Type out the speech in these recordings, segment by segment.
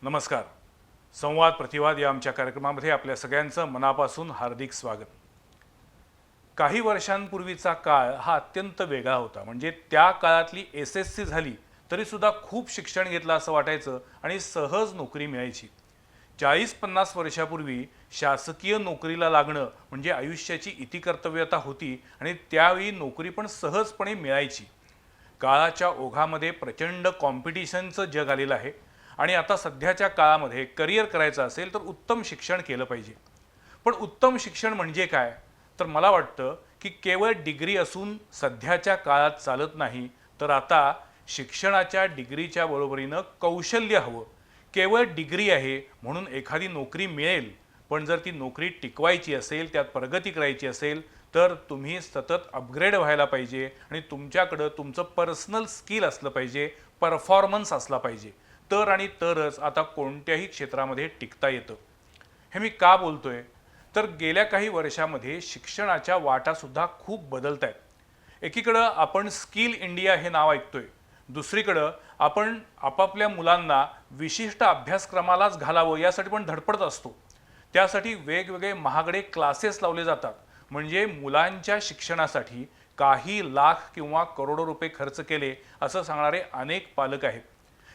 नमस्कार. संवाद प्रतिवाद या आमच्या कार्यक्रमामध्ये आपल्या सगळ्यांचं मनापासून हार्दिक स्वागत. काही वर्षांपूर्वीचा काळ हा अत्यंत वेगळा होता. म्हणजे त्या काळातली SSC झाली तरीसुद्धा खूप शिक्षण घेतलं असं वाटायचं आणि सहज नोकरी मिळायची. 40-50 वर्षापूर्वी शासकीय नोकरीला लागणं म्हणजे आयुष्याची इतिकर्तव्यता होती आणि त्यावेळी नोकरी पण सहजपणे मिळायची. काळाच्या ओघामध्ये प्रचंड कॉम्पिटिशनचं जग आलेलं आहे आणि आता सध्याच्या काळामध्ये करिअर करायचं असेल तर उत्तम शिक्षण केलं पाहिजे. पण उत्तम शिक्षण म्हणजे काय? तर मला वाटतं की केवळ डिग्री असून सध्याच्या काळात चालत नाही, तर आता शिक्षणाच्या डिग्रीच्या बरोबरीनं कौशल्य हवं. केवळ डिग्री आहे म्हणून एखादी नोकरी मिळेल, पण जर ती नोकरी टिकवायची असेल, त्यात प्रगती करायची असेल, तर तुम्ही सतत अपग्रेड व्हायला पाहिजे आणि तुमच्याकडं तुमचं पर्सनल स्किल असलं पाहिजे, परफॉर्मन्स असला पाहिजे. तर आणि तरच आता कोणत्याही क्षेत्रामध्ये टिकता येतं. हे मी का बोलतोय? तर गेल्या काही वर्षामध्ये शिक्षणाच्या वाटासुद्धा खूप बदलत आहेत. एकीकडं आपण स्किल इंडिया हे नाव ऐकतोय, दुसरीकडं आपण आपापल्या मुलांना विशिष्ट अभ्यासक्रमालाच घालावं यासाठी पण धडपडत असतो. त्यासाठी वेगवेगळे महागडे क्लासेस लावले जातात. म्हणजे मुलांच्या शिक्षणासाठी काही लाख किंवा करोडो रुपये खर्च केले असं सांगणारे अनेक पालक आहेत.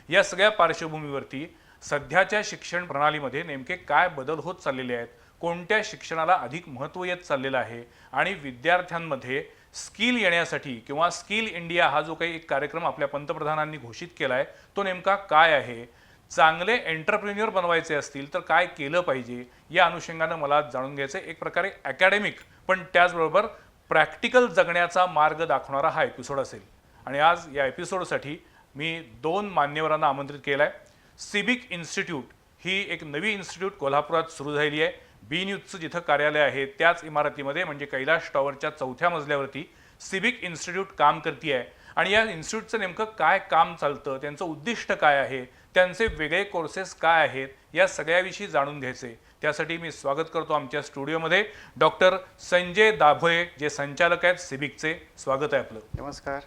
या सगळ्या पार्श्वभूमीवरती सध्याच्या शिक्षण प्रणालीमध्ये नेमके काय बदल होत चाललेले आहेत, कोणत्या शिक्षणाला अधिक महत्त्व येत चाललेलं आहे आणि विद्यार्थ्यांमध्ये स्किल येण्यासाठी किंवा स्किल इंडिया हा जो काही एक कार्यक्रम आपल्या पंतप्रधानांनी घोषित केला आहे तो नेमका काय आहे, चांगले एंटरप्रेन्युअर बनवायचे असतील तर काय केलं पाहिजे, या अनुषंगानं मला जाणून घ्यायचं. एक प्रकारे अकॅडमिक पण त्याचबरोबर प्रॅक्टिकल जगण्याचा मार्ग दाखवणारा हा एपिसोड असेल. आणि आज या एपिसोडसाठी मी 2 मान्यवरांना आमंत्रित केलं आहे. सिबिक इन्स्टिट्यूट ही एक नवी इन्स्टिट्यूट कोल्हापुरात सुरू झालेली आहे. बी न्यूजचं जिथं कार्यालय आहे त्याच इमारतीमध्ये म्हणजे कैलाश टॉवरच्या 4थ्या मजल्यावरती सिबिक इन्स्टिट्यूट काम करते आहे. आणि या इन्स्टिट्यूटचं नेमकं काय काम चालतं, त्यांचं उद्दिष्ट काय आहे, त्यांचे वेगळे कोर्सेस काय आहेत, या सगळ्याविषयी जाणून घ्यायचे. त्यासाठी मी स्वागत करतो आमच्या स्टुडिओमध्ये डॉक्टर संजय दाभोळे, जे संचालक आहेत सिबिकचे. स्वागत आहे आपलं. नमस्कार.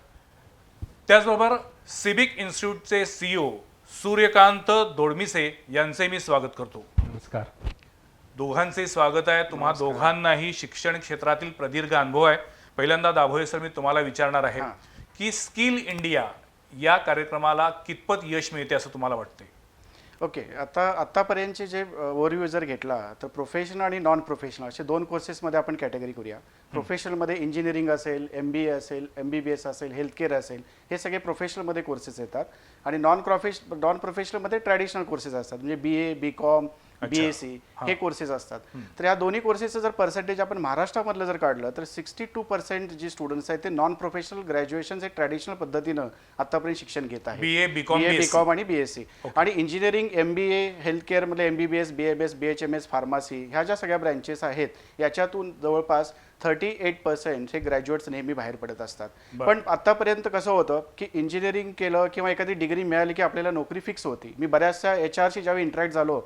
त्याचबरोबर सिबिक इन्स्टिट्यूटचे CEO सूर्यकांत दोडमिसे यांचे मी स्वागत करतो. नमस्कार. दोघांचे स्वागत आहे. तुम्हा दोघांनाही शिक्षण क्षेत्रातील प्रदीर्घ अनुभव आहे. पहिल्यांदा दाभोळे सर, मी तुम्हाला विचारणार आहे की स्किल इंडिया या कार्यक्रमाला कितपत यश मिळते असं तुम्हाला वाटते? ओके, आतापर्यंतचे जे ओव्हरव्ह्यू जर घेतला तर प्रोफेशनल आणि नॉन प्रोफेशनल असे 2 कोर्सेसमध्ये आपण कॅटेगरी करूया. प्रोफेशनलमध्ये इंजिनिअरिंग असेल, MBA असेल, MBBS असेल, हेल्थकेअर असेल, हे सगळे प्रोफेशनलमध्ये कोर्सेस येतात. आणि नॉन प्रोफेशनलमध्ये ट्रॅडिशनल कोर्सेस असतात, म्हणजे BA, BCom, BSc हे कोर्सेस असतात. तर या दोन्ही कोर्सेसचं जर पर्सेंटेज आपण महाराष्ट्रामधलं जर काढलं तर 62% जी स्टुडंट्स आहेत ते नॉन प्रोफेशनल ग्रॅज्युएशन हे ट्रॅडिशनल पद्धतीनं आतापर्यंत शिक्षण घेत आहेत. BA, BCom आणि BSc. आणि engineering, MBA, हेल्थकेअरमध्ये MBBS, BAMS, BHMS, pharmacy ह्या ज्या सगळ्या ब्रँचेस आहेत याच्यातून जवळपास 38% हे ग्रॅज्युएट्स नेहमी बाहेर पडत असतात. पण आतापर्यंत कसं होतं की इंजिनिअरिंग केलं किंवा एखादी डिग्री मिळाली की आपल्याला नोकरी फिक्स होती. मी बऱ्याचशा HRशी ज्यावेळी इंटरॅक्ट झालो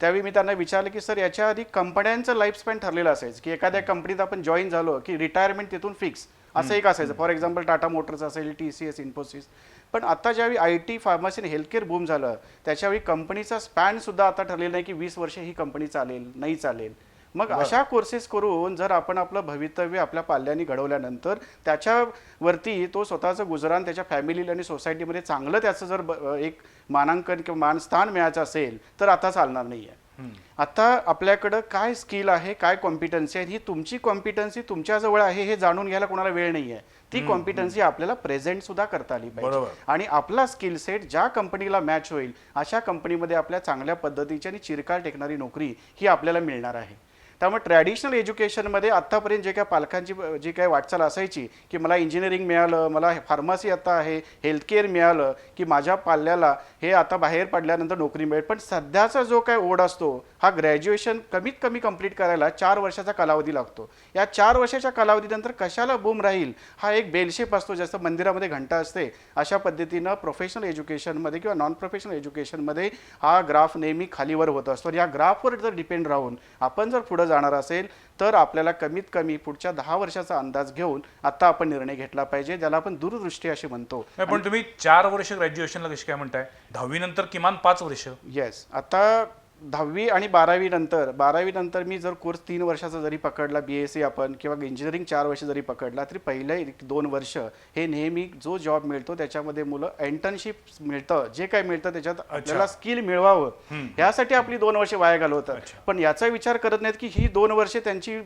त्यावेळी मी त्यांना विचारलं की सर, याच्या आधी कंपन्यांचं लाईफ स्पॅन ठरलेलं असायचं की एखाद्या कंपनीत आपण जॉईन झालो की रिटायरमेंट तिथून फिक्स असं एक असायचं. फॉर एक्झाम्पल टाटा मोटर्स असेल, TCS, इन्फोसिस. पण आता ज्यावेळी IT, फार्मसी आणि हेल्थकेअर बूम झालं त्याच्यावेळी कंपनीचा स्पॅन सुद्धा आता ठरलेला नाही की 20 वर्ष ही कंपनी चालेल, नाही चालेल. मग अशा कोर्सेस करून जर आपण आपलं भवितव्य आपल्या पाल्याने घडवल्यानंतर त्याच्यावरती तो स्वतःचं गुजरान त्याच्या फॅमिलीला आणि सोसायटीमध्ये चांगलं त्याचं जर एक मानांकन किंवा मानस्थान मिळायचं असेल तर आता चालणार नाही आहे. आता आपल्याकडं काय स्किल आहे, काय कॉम्पिटन्सी आहे, ही तुमची कॉम्पिटन्सी तुमच्याजवळ आहे हे जाणून घ्यायला कोणाला वेळ नाही आहे. ती कॉम्पिटन्सी आपल्याला प्रेझेंट सुद्धा करता आली पाहिजे. आणि आपला स्किल सेट ज्या कंपनीला मॅच होईल अशा कंपनीमध्ये आपल्या चांगल्या पद्धतीची आणि चिरकाल टेकणारी नोकरी ही आपल्याला मिळणार आहे. त्यामुळे ट्रॅडिशनल एज्युकेशनमध्ये आत्तापर्यंत जे काय पालकांची जी काय वाटचाल असायची की मला इंजिनिअरिंग मिळालं, मला फार्मसी आता आहे, हेल्थकेअर मिळालं की माझ्या पाल्याला हे आता बाहेर पडल्यानंतर नोकरी मिळेल. पण सध्याचा जो काय ओढ असतो हा ग्रॅज्युएशन कमीत कमी कंप्लीट करायला 4 वर्षाचा कालावधी लागतो. या 4 वर्षाच्या कालावधीनंतर कशाला बूम राहील हा एक बेलशेप असतो. जसं मंदिरामध्ये घंटा असते अशा पद्धतीनं प्रोफेशनल एज्युकेशनमध्ये किंवा नॉन प्रोफेशनल एज्युकेशनमध्ये हा ग्राफ नेहमी खालीवर होत असतो. या ग्राफवर जर डिपेंड राहून आपण जर पुढे जाणार असेल तर आपल्याला कमीत कमी पुढच्या 10 वर्षाचा अंदाज घेऊन आता आपण निर्णय घेतला पाहिजे, ज्याला आपण दूरदृष्टी अशी म्हणतो. नाही, पण तुम्ही 4 वर्ष ग्रॅज्युएशनला कशी काय म्हणताय? 10वी नंतर किमान 5 वर्ष. येस, आता 10वी आणि 12वी नंतर मी जर कोर्स 3 वर्षाचा जरी पकडला BSc आपण किंवा इंजिनिअरिंग 4 वर्ष जरी पकडला तरी पहिले 2 वर्ष हे नेहमी जो जॉब मिळतो त्याच्यामध्ये मुलं इंटर्नशिप मिळतं, जे काय मिळतं त्याच्यात आपल्याला स्किल मिळवावं यासाठी आपली 2 वर्ष वाया घालवतात. पण याचा विचार करत नाहीत की ही 2 वर्षे त्यांची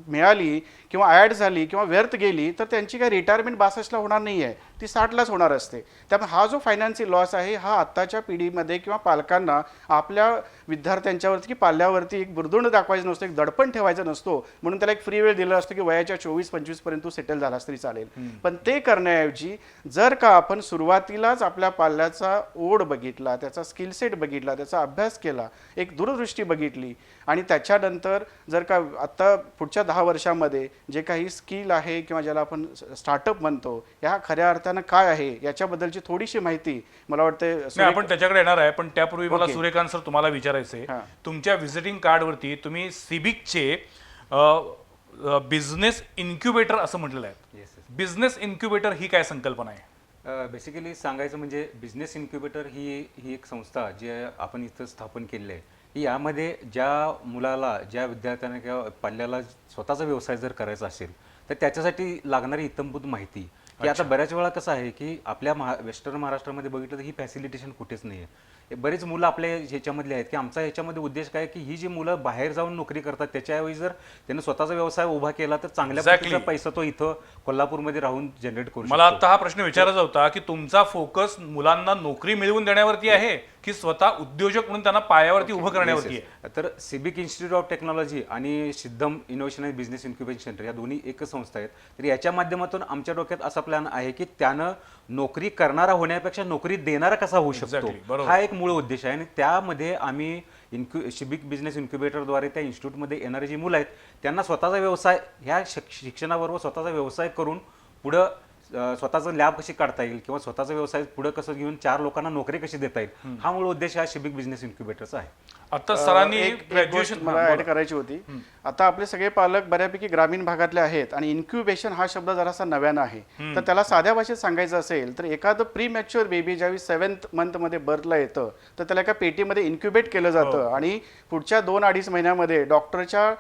मिळाली किंवा ॲड झाली किंवा व्यर्थ गेली तर त्यांची काही रिटायरमेंट 62ला होणार नाही आहे, ती 60लाच होणार असते. त्यामुळे हा जो फायनान्शियल लॉस आहे हा आत्ताच्या पिढीमध्ये किंवा पालकांना आपल्या विद्यार्थ्यांच्यावरती की पाल्यावरती एक बुरदुंड दाखवायचं नसतं, एक दडपण ठेवायचं नसतो, म्हणून त्याला एक फ्री वेळ दिला असतो की वयाच्या 24-25 पर्यंत तू सेटल झालास तरी चालेल. पण ते करण्याऐवजी जर का आपण सुरुवातीलाच आपल्या पाल्याचा ओढ बघितला, त्याचा स्किल सेट बघितला, त्याचा अभ्यास केला, एक दूरदृष्टी बघितली आणि त्याच्यानंतर जर का आता पुढच्या 10 वर्षामध्ये जे काही स्किल आहे किंवा ज्याला आपण स्टार्टअप म्हणतो या खऱ्या अर्थानं काय आहे याच्याबद्दलची थोडीशी माहिती मला वाटते आपण त्याच्याकडे येणार आहे. पण त्यापूर्वी मला सूर्यकांत सर तुम्हाला विचारायचं आहे, तुमच्या व्हिजिटिंग कार्डवरती तुम्ही सिबिकचे बिझनेस इन्क्युबेटर असं म्हटलेलं आहे. बिझनेस इन्क्युबेटर ही काय संकल्पना आहे? बेसिकली सांगायचं म्हणजे बिझनेस इन्क्युबेटर ही एक संस्था जी आपण इथं स्थापन केलेली आहे. यामध्ये ज्या मुलाला, ज्या विद्यार्थ्यांना किंवा पाल्याला स्वतःचा व्यवसाय जर करायचा असेल तर त्याच्यासाठी लागणारी इत्थंभूत माहिती की आता बऱ्याच वेळा कसं आहे की आपल्या वेस्टर्न महाराष्ट्रामध्ये बघितलं तर ही फॅसिलिटेशन कुठेच नाही आहे. बरेच मुलं आपल्या ह्याच्यामधले आहेत की आमचा ह्याच्यामध्ये उद्देश काय की ही जी मुलं बाहेर जाऊन नोकरी करतात त्याच्याऐवजी जर त्यांनी स्वतःचा व्यवसाय उभा केला तर चांगल्या प्रकारचा पैसा तो इथं कोल्हापूरमध्ये राहून जनरेट करू शकतो. मला आता हा प्रश्न विचारायचा होता की तुमचा फोकस मुलांना नोकरी मिळवून देण्यावरती आहे की स्वतः उद्योजक म्हणून त्यांना पायावरती उभं करण्यावरती आहे? तर सिबिक इन्स्टिट्यूट ऑफ टेक्नॉलॉजी आणि Siddham innovation and business incubation centre या दोन्ही एकच संस्था आहेत. तर याच्या माध्यमातून आमच्या डोक्यात असा प्लॅन आहे की त्यानं नोकरी करणारा होण्यापेक्षा नोकरी देणारा कसा होऊ शकतो हा एक मूळ उद्देश आहे. आणि त्यामध्ये आम्ही सिबिक बिझनेस इन्क्युबेटरद्वारे त्या इन्स्टिट्यूटमध्ये येणारी जी मुलं आहेत त्यांना स्वतःचा व्यवसाय ह्या शिक्षणाबरोबर स्वतःचा व्यवसाय करून पुढं स्वतःचं लॅब कशी काढता येईल किंवा स्वतःचा व्यवसाय पुढे कसं घेऊन 4 लोकांना नोकरी कशी देता येईल हा मूळ उद्देश हा सिबिक बिझनेस इन्क्युबेटरचा आहे. आता सरांनी ग्रॅज्युएशन मला ऍड करायची होती. आता आपले सगळे पालक बऱ्यापैकी ग्रामीण भागातले आहेत आणि इन्क्युबेशन हा शब्द जरासा नव्यानं आहे. तर त्याला साध्या भाषेत सांगायचं असेल तर एखादं प्री मॅच्युअर बेबी ज्यावेळी 7th मंथमध्ये बर्थला येतं तर त्याला एका पेटीमध्ये इन्क्युबेट केलं जातं आणि पुढच्या 2-2.5 महिन्यामध्ये डॉक्टरच्या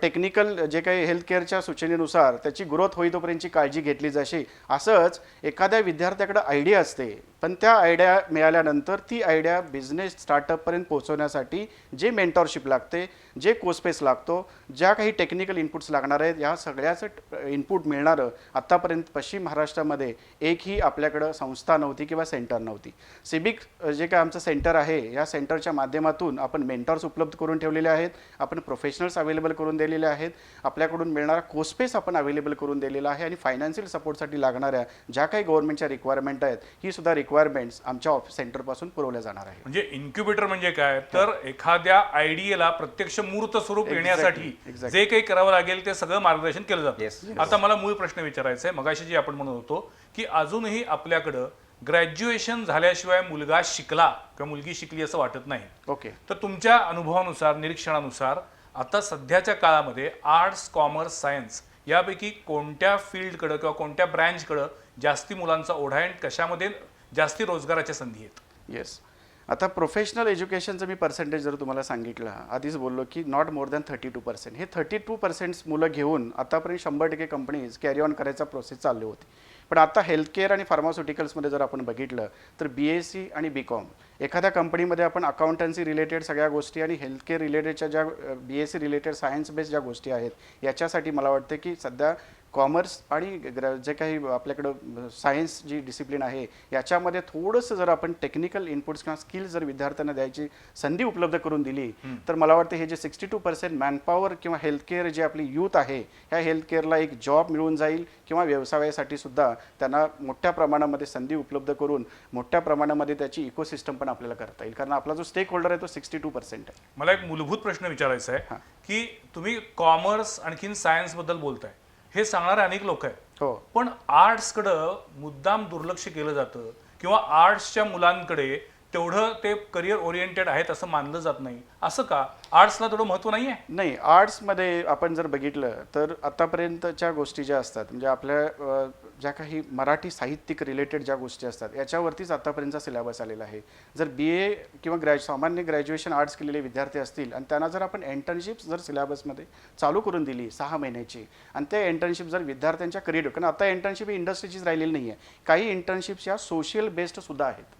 टेक्निकल जे काही हेल्थकेअरच्या सूचनेनुसार त्याची ग्रोथ होईतोपर्यंतची काळजी घेतली जाशी. असंच एखाद्या विद्यार्थ्याकडे आयडिया असते पण त्या आयडिया मिळाल्यानंतर ती आयडिया बिझनेस स्टार्टअपपर्यंत पोहोचवण्यासाठी जे मेंटॉरशिप लागते, जे कोस्पेस लागतो, ज्या काही टेक्निकल इनपुट्स लागणार आहेत या सगळ्याचं इनपुट मिळणारं आत्तापर्यंत पश्चिम महाराष्ट्रामध्ये एकही आपल्याकडं संस्था नव्हती किंवा सेंटर नव्हती. सिबिक जे काय आमचं सेंटर आहे या सेंटरच्या माध्यमातून आपण मेंटॉर्स उपलब्ध करून ठेवलेले आहेत, आपण प्रोफेशनल्स अवेलेबल करून दिलेले आहेत, आपल्याकडून मिळणारा कोस्पेस आपण अवेलेबल करून दिलेला आहे आणि फायनान्शियल सपोर्टसाठी लागणाऱ्या ज्या काही गव्हर्नमेंटच्या रिक्वायरमेंट आहेत ही सुद्धा रिक्वायरमेंट्स आमच्या सेंटरपासून पुरवल्या जाणार आहे. म्हणजे इन्क्युबेटर म्हणजे काय तर एखाद्या आयडियाला प्रत्यक्ष मूर्त स्वरूप येण्यासाठी जे काही करावं लागेल ते सगळं मार्गदर्शन केलं जातं. आता मला मूळ प्रश्न विचारायचा आहे, मगाशी जे आपण म्हणत होतो की अजूनही आपल्याकडं ग्रॅज्युएशन झाल्याशिवाय मुलगा शिकला किंवा मुलगी शिकली असं वाटत नाही. ओके, तर तुमच्या अनुभवानुसार, निरीक्षणानुसार आता सध्याच्या काळामध्ये आर्ट्स, कॉमर्स, सायन्स यापैकी कोणत्या फील्डकडं किंवा कोणत्या ब्रँचकडं जास्ती मुलांचा ओढा आहे, कशामध्ये जास्ती रोजगाराच्या संधी आहेत? येस, आता प्रोफेशनल एज्युकेशनचं मी पर्सेंटेज जर तुम्हाला सांगितलं, आधीच बोललो की नॉट मोर दॅन 32%. हे 32% मुलं घेऊन आतापर्यंत 100% कंपनीज कॅरी ऑन करायचा प्रोसेस चालू होती. पण आता हेल्थकेअर आणि फार्मास्युटिकल्समध्ये जर आपण बघितलं तर BSc आणि BCom एखाद्या कंपनीमध्ये आपण अकाउंटन्सी रिलेटेड सगळ्या गोष्टी आणि हेल्थकेअर रिलेटेडच्या ज्या BSc रिलेटेड सायन्स बेस्ड ज्या गोष्टी आहेत याच्यासाठी मला वाटतं की सध्या कॉमर्स आणि जे काही आपल्याकडं सायन्स जी डिसिप्लिन आहे याच्यामध्ये थोडंसं जर आपण टेक्निकल इनपुट्स किंवा स्किल्स जर विद्यार्थ्यांना द्यायची संधी उपलब्ध करून दिली तर मला वाटतं हे जे 62% मॅनपॉवर किंवा हेल्थकेअर जे आपली यूथ आहे ह्या हेल्थकेअरला एक जॉब मिळून जाईल किंवा व्यवसायासाठी सुद्धा त्यांना मोठ्या प्रमाणामध्ये संधी उपलब्ध करून मोठ्या प्रमाणामध्ये त्याची इकोसिस्टम पण आपल्याला करता येईल, कारण आपला जो स्टेक होल्डर आहे तो 62% आहे. मला एक मूलभूत प्रश्न विचारायचा आहे की तुम्ही कॉमर्स आणखीन सायन्स बद्दल बोलताय, हे सांगणारे अनेक लोक आहेत. हो, पण आर्ट्सकडं मुद्दाम दुर्लक्ष केलं जातं किंवा आर्ट्सच्या मुलांकडे तेवढं ते करिअर ओरिएंटेड आहेत असं मानलं जात नाही, असं का? आर्ट्सला तेवढं महत्त्व नाही आहे? नाही, आर्ट्समध्ये आपण जर बघितलं तर आतापर्यंतच्या गोष्टी ज्या असतात म्हणजे आपल्या ज्या काही मराठी साहित्यिक रिलेटेड ज्या गोष्टी असतात याच्यावरतीच आतापर्यंतचा सिलेबस आलेला आहे. जर BA किंवा सामान्य ग्रॅज्युएशन आर्ट्स केलेले विद्यार्थी असतील आणि त्यांना जर आपण इंटर्नशिप्स जर सिलेबसमध्ये चालू करून दिली 6 महिन्याची आणि ते इंटर्नशिप जर विद्यार्थ्यांच्या करिअर, कारण आता इंटर्नशिप ही इंडस्ट्रीचीच राहिलेली नाही आहे, काही इंटर्नशिप्स या सोशल बेस्ड सुद्धा आहेत,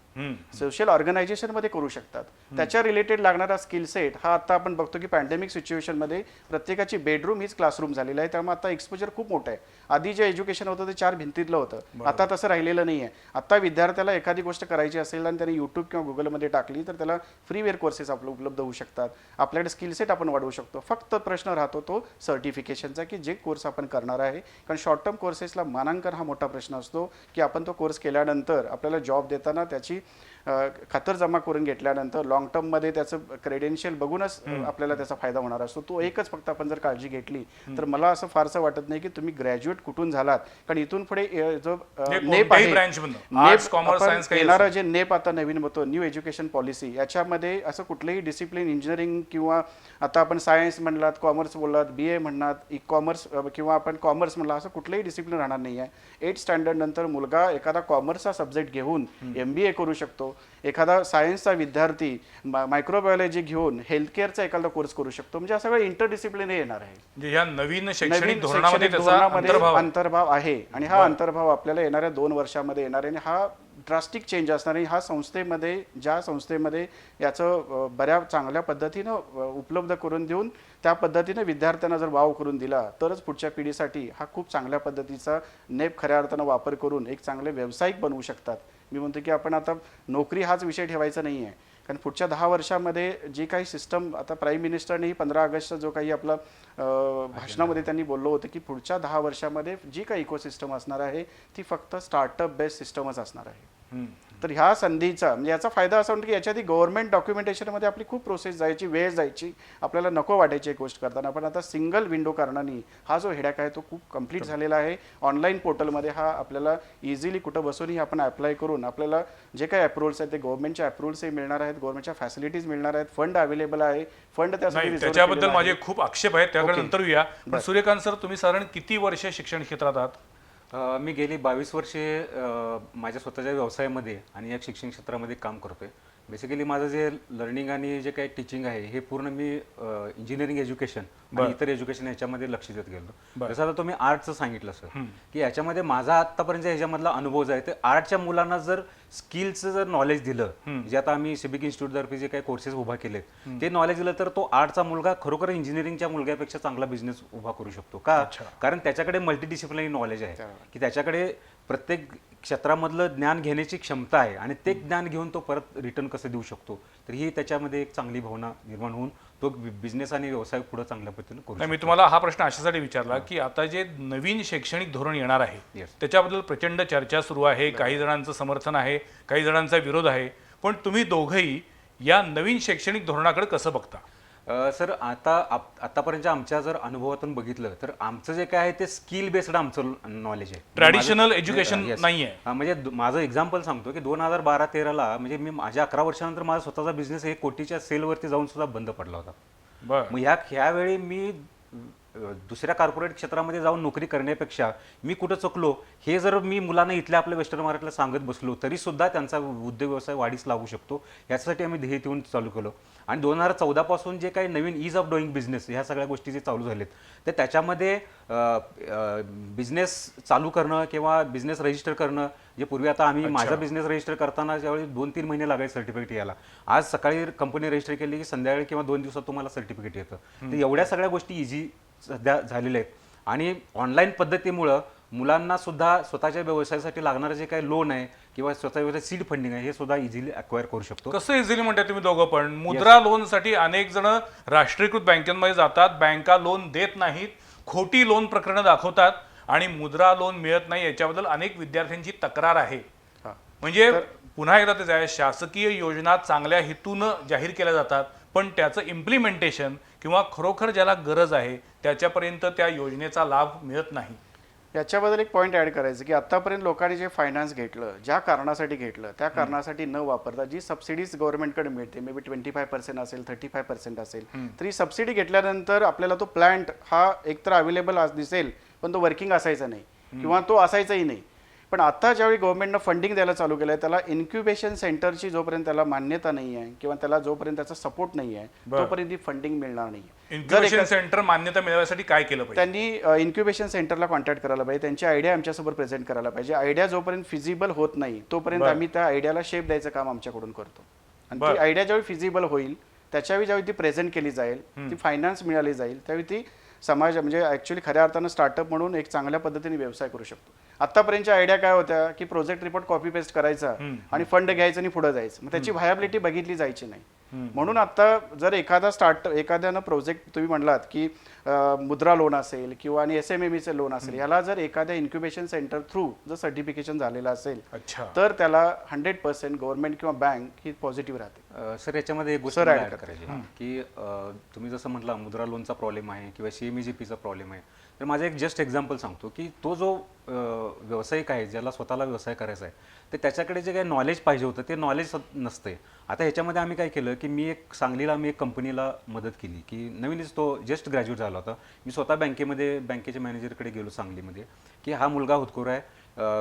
सोशल ऑर्गनायझेशनमध्ये करू शकतात. त्याच्या रिलेटेड लागणारा स्किल सेट हा आता आपण बघतो की पॅन्डेमिक सिच्युएशनमध्ये प्रत्येकाची बेडरूम हीच क्लासरूम झालेली आहे. त्यामुळे आता एक्सपोजर खूप मोठं आहे. आधी जे एज्युकेशन होतं ते 4 भिंतीतलं होतं, आता तसं राहिलेलं नाही आहे. आता विद्यार्थ्याला एखादी गोष्ट करायची असेल आणि त्याने यूट्यूब किंवा गुगलमध्ये टाकली तर त्याला फ्रीवेअर कोर्सेस आपलं उपलब्ध होऊ शकतात. आपल्याकडे स्किल सेट आपण वाढवू शकतो. फक्त प्रश्न राहतो तो सर्टिफिकेशनचा की जे कोर्स आपण करणार आहे. कारण शॉर्ट टर्म कोर्सेसला मानांकन हा मोठा प्रश्न असतो की आपण तो कोर्स केल्यानंतर आपल्याला जॉब देताना त्याची खातरजमा करून घेतल्यानंतर लॉंग टर्ममध्ये त्याचं क्रेडेन्शियल बघूनच आपल्याला त्याचा फायदा होणार असतो. तो एकच फक्त आपण जर काळजी घेतली तर मला असं फारसं वाटत नाही की तुम्ही ग्रॅज्युएट कुठून झालात, कारण इथून पुढे जो नेप आहे, येणारं जे नेप आता नवीन होतो न्यू एज्युकेशन पॉलिसी, याच्यामध्ये असं कुठलंही डिसिप्लिन इंजिनिअरिंग किंवा आता आपण सायन्स म्हणलात, कॉमर्स बोललात, BA म्हणलात, कॉमर्स किंवा आपण कॉमर्स म्हणला, असं कुठलंही डिसिप्लिन राहणार नाही आहे. 8th स्टँडर्ड नंतर मुलगा एखादा कॉमर्सचा सब्जेक्ट घेऊन MBA करू शकतो. एखादा सायन्सचा विद्यार्थी मायक्रोबायोलॉजी घेऊन हेल्थकेअरचा एखादा कोर्स करू शकतो. म्हणजे असं सगळं इंटरडिसिप्लिनरी येणार आहे. म्हणजे या नवीन शैक्षणिक धोरणामध्ये त्याचा अंतर्भाव आहे आणि हा अंतर्भाव आपल्याला येणाऱ्या 2 वर्षामध्ये येणार आहे आणि हा ड्रास्टिक चेंज असणार आहे. ज्या संस्थेमध्ये याचं बऱ्या चांगल्या पद्धतीनं उपलब्ध करून देऊन त्या पद्धतीने विद्यार्थ्यांना जर वाव करून दिला तरच पुढच्या पिढीसाठी हा खूप चांगल्या पद्धतीचा नेप खऱ्या अर्थानं वापर करून एक चांगले व्यावसायिक बनवू शकतात. मी म्हणतो की आपण आता नोकरी हाच विषय ठेवायचा नाही आहे, कारण पुढच्या 10 वर्षामध्ये जी काही सिस्टम आता प्राईम मिनिस्टरनेही 15 ऑगस्टचा जो काही आपला भाषणामध्ये त्यांनी बोललो होतं की पुढच्या 10 वर्षामध्ये जी काही इकोसिस्टम असणार आहे ती फक्त स्टार्टअप बेस्ड सिस्टमच असणार आहे. तर ह्या संधीचा म्हणजे याचा फायदा असा म्हणतो की याच्या आधी गव्हर्नमेंट डॉक्युमेंटेशनमध्ये आपली खूप प्रोसेस जायची, वेळ जायची, आपल्याला नको वाटायची एक गोष्ट करताना. पण आता सिंगल विंडो कारणाने हा जो हेडॅक आहे तो खूप कम्प्लीट झालेला आहे. ऑनलाईन पोर्टलमध्ये हा आपल्याला इझिली कुठं बसूनही आपण अप्लाय करून आपल्याला जे काही अप्रुव्हल्स आहेत ते गव्हर्नमेंटच्या अप्रुव्हल्सही मिळणार आहेत, गव्हर्नमेंटच्या फॅसिलिटीज मिळणार आहेत, फंड अवेलेबल आहे, फंड त्याच्याबद्दल माझे खूप आक्षेप आहेत, त्याकडे नंतर येऊया. पण सूर्यकांत सर, तुम्ही साधारण किती वर्ष शिक्षण क्षेत्रात आहात? मी गेली 22 वर्षे माझ्या स्वतःच्या व्यवसायामध्ये आणि या शिक्षण क्षेत्रामध्ये काम करतोय. बेसिकली माझं जे लर्निंग आणि जे काही टीचिंग आहे हे पूर्ण मी इंजिनिअरिंग एज्युकेशन आणि इतर एज्युकेशन ह्याच्यामध्ये लक्ष देत गेलो. जसं आता तुम्ही आर्टचं सांगितलं सर की याच्यामध्ये माझा आतापर्यंत ह्याच्यामधला अनुभव जो आहे ते आर्टच्या मुलांना जर स्किलचं जर नॉलेज दिलं, जे आता आम्ही सिबिक इन्स्टिट्यूटतर्फे जे काही कोर्सेस उभा केलेत ते नॉलेज दिलं तर तो आर्टचा मुलगा खरोखर इंजिनिअरिंगच्या मुलग्यापेक्षा चांगला बिझनेस उभा करू शकतो. का? कारण त्याच्याकडे मल्टीडिसिप्लिनरी नॉलेज आहे की त्याच्याकडे प्रत्येक क्षेत्रामधलं ज्ञान घेण्याची क्षमता आहे आणि ते ज्ञान घेऊन तो परत रिटर्न कसं देऊ शकतो. तर ही त्याच्यामध्ये एक चांगली भावना निर्माण होऊन तो बिझनेस आणि व्यवसाय पुढे चांगल्या पद्धतीने करू. मी तुम्हाला हा प्रश्न अशासाठी विचारला की आता जे नवीन शैक्षणिक धोरण येणार आहे त्याच्याबद्दल प्रचंड चर्चा सुरू आहे. काही जणांचं समर्थन आहे, काही जणांचा विरोध आहे. पण तुम्ही दोघंही या नवीन शैक्षणिक धोरणाकडे कसं बघता? सर, आतापर्यंतच्या आमच्या जर अनुभवातून बघितलं तर आमचं जे काय आहे ते स्किल बेस्ड आमचं नॉलेज आहे, ट्रॅडिशनल एज्युकेशन नाही आहे. म्हणजे माझं एक्झाम्पल सांगतो की 2012-13ला म्हणजे मी माझ्या 11 वर्षानंतर माझा स्वतःचा बिझनेस 1 कोटीच्या सेलवरती जाऊन सुद्धा बंद पडला होता. मग ह्यावेळी मी दुसऱ्या कॉर्पोरेट क्षेत्रामध्ये जाऊन नोकरी करण्यापेक्षा मी कुठं चुकलो हे जर मी मुलांना इथल्या आपल्या वेस्टर्न मार्केटला सांगत बसलो तरी सुद्धा त्यांचा उद्योग व्यवसाय वाढीस लागू शकतो. यासाठी आम्ही ध्येय ठेवून चालू केलो. आणि 2014 पासून जे काही नवीन ईज ऑफ डुईंग बिझनेस ह्या सगळ्या गोष्टी जे चालू झालेत तर त्याच्यामध्ये बिझनेस चालू करणं किंवा बिझनेस रजिस्टर करणं, जे पूर्वी आता आम्ही माझा बिझनेस रजिस्टर करताना ज्यावेळी 2-3 महिने लागायचे सर्टिफिकेट यायला, आज सकाळी कंपनी रजिस्टर केली की संध्याकाळी किंवा 2 दिवसात तुम्हाला सर्टिफिकेट येतं. तर एवढ्या सगळ्या गोष्टी इझी सध्या झालेल्या आहेत. आणि ऑनलाईन पद्धतीमुळं मुलांना सुद्धा स्वतःच्या व्यवसायासाठी लागणारं जे काही लोन आहे किंवा स्वतः व्यवसाय सीड फंडिंग आहे हे सुद्धा इझिली अक्वायर करू शकतो. कसं इझिली म्हणताय तुम्ही दोघं? पण मुद्रा लोनसाठी अनेक जण राष्ट्रीयकृत बँकांमध्ये जातात, बँका लोन देत नाहीत, खोटी लोन प्रकरणं दाखवतात आणि मुद्रा लोन मिळत नाही. याच्याबद्दल अनेक विद्यार्थ्यांची तक्रार आहे. म्हणजे पुन्हा एकदा तेच आहे, शासकीय योजना चांगल्या हेतून जाहीर केल्या जातात पण त्याचं इम्प्लिमेंटेशन किंवा खरोखर ज्याला गरज आहे त्याच्यापर्यंत त्या योजनेचा लाभ मिळत नाही. याच्याबद्दल एक पॉईंट ॲड करायचं की आतापर्यंत लोकांनी जे फायनान्स घेतलं, ज्या कारणासाठी घेतलं, त्या कारणासाठी न वापरता जी सबसिडीज गव्हर्नमेंटकडे मिळते, मे बी 25% असेल, 35% असेल, तर ही सबसिडी घेतल्यानंतर आपल्याला तो प्लांट हा एकतर अवेलेबल दिसेल, पण तो वर्किंग असायचा नाही किंवा तो असायचाही नाही. पण आता ज्यावेळी गव्हर्नमेंटनं फंडिंग द्यायला चालू केलं आहे, त्याला इन्क्युबेशन सेंटरची जोपर्यंत त्याला मान्यता नाही आहे किंवा त्याला जोपर्यंत त्याचा सपोर्ट नाही आहे, तोपर्यंत ही फंडिंग मिळणार नाही. इन्क्युबेशन सेंटर मान्यता मिळवण्यासाठी काय केलं पाहिजे? त्यांनी इन्क्युबेशन सेंटरला कॉन्टॅक्ट करायला पाहिजे, त्यांची आयडिया आमच्यासोबत प्रेझेंट करायला पाहिजे. आयडिया जोपर्यंत फिजिबल होत नाही तोपर्यंत आम्ही त्या आयडियाला शेप द्यायचं काम आमच्याकडून करतो. आणि ती आयडिया ज्यावेळी फिजिबल होईल त्याच्यावेळी ज्यावेळी ती प्रेझेंट केली जाईल, ती फायनान्स मिळाली जाईल, त्यावेळी ती समाज म्हणजे ॲक्च्युली खऱ्या अर्थानं स्टार्टअप म्हणून एक चांगल्या पद्धतीने व्यवसाय करू शकतो. आतापर्यंतच्या आयडिया काय होत्या की प्रोजेक्ट रिपोर्ट कॉपी पेस्ट करायचा आणि फंड घ्यायचं आणि पुढे जायचं, मग त्याची व्हायबिलिटी बघितली जायची नाही. म्हणून आता जर एखाद्यानं प्रोजेक्ट तुम्ही म्हणलात की मुद्रा लोन असेल किंवा आणि SMMEचं लोन असेल, याला जर एखाद्या इन्क्युबेशन सेंटर थ्रू जर सर्टिफिकेशन झालेलं असेल तर त्याला 100% गव्हर्नमेंट किंवा बँक ही पॉझिटिव्ह राहते. सर याच्यामध्ये एक गोष्ट ऍड करायची की तुम्ही जसं म्हटलं मुद्रा लोनचा प्रॉब्लेम आहे किंवा CMEGPचा प्रॉब्लेम आहे, तर माझं एक जस्ट एक्झाम्पल सांगतो की तो जो व्यावसायिक आहे ज्याला स्वतःला व्यवसाय करायचा आहे, तर त्याच्याकडे जे काही नॉलेज पाहिजे होतं ते नॉलेज नसते. आता ह्याच्यामध्ये आम्ही काय केलं की मी एक सांगलीला एक कंपनीला मदत केली की नवीनच तो जस्ट ग्रॅज्युएट झाला होता. मी स्वतः बँकेच्या मॅनेजरकडे गेलो सांगलीमध्ये की हा मुलगा हुतकोर आहे,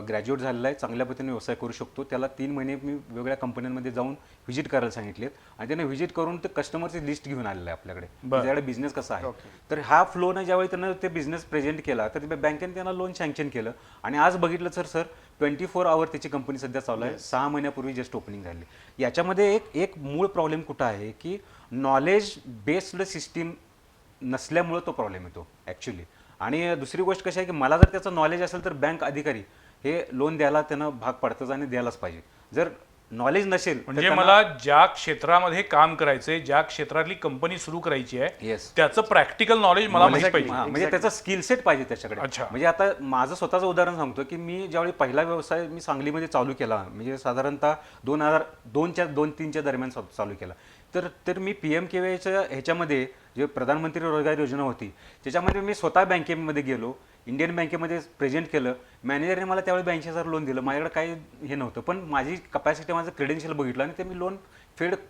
ग्रॅज्युएट झालेला आहे, चांगल्या पद्धतीने व्यवसाय करू शकतो. त्याला 3 महिने मी वेगवेगळ्या कंपन्यांमध्ये जाऊन व्हिजिट करायला सांगितलेत आणि त्याने व्हिजिट करून ते कस्टमरची लिस्ट घेऊन आलेलं आहे आपल्याकडे, त्याच्याकडे बिझनेस कसा आहे. तर हा फ्लोनं ज्यावेळी त्यानं ते बिझनेस प्रेझेंट केला तर बँकेने त्यांना लोन सँक्शन केलं आणि आज बघितलं सर 24 आवर त्याची कंपनी सध्या चालू आहे. 6 महिन्यापूर्वी जस्ट ओपनिंग झाली. याच्यामध्ये एक मूळ प्रॉब्लेम कुठं आहे की नॉलेज बेस्ड सिस्टीम नसल्यामुळे तो प्रॉब्लेम येतो ॲक्च्युली. आणि दुसरी गोष्ट कशी आहे की मला जर त्याचं नॉलेज असेल तर बँक अधिकारी हे लोन द्यायला त्यांना भाग पडतं आणि द्यायलाच पाहिजे. जर नॉलेज नसेल म्हणजे मला ज्या क्षेत्रामध्ये काम करायचंय, ज्या क्षेत्रातली कंपनी सुरू करायची आहे, त्याचं प्रॅक्टिकल नॉलेज मला माहिती पाहिजे, म्हणजे त्याचा स्किल सेट पाहिजे त्याच्याकडे. म्हणजे आता माझं स्वतःचं उदाहरण सांगतो की मी ज्यावेळी पहिला व्यवसाय मी सांगलीमध्ये चालू केला, म्हणजे साधारणतः 2002-3च्या दरम्यान चालू केला, तर मी PMKVYच्या ह्याच्यामध्ये जे प्रधानमंत्री रोजगार योजना होती त्याच्यामध्ये मी स्वतः बँकेमध्ये गेलो, इंडियन बँकेमध्ये प्रेझेंट केलं. मॅनेजरने मला त्यावेळी 82,000 लोन दिलं. माझ्याकडे काही हे नव्हतं, पण माझी कपॅसिटी, माझं क्रेडेन्शियल बघितलं आणि ते मी लोन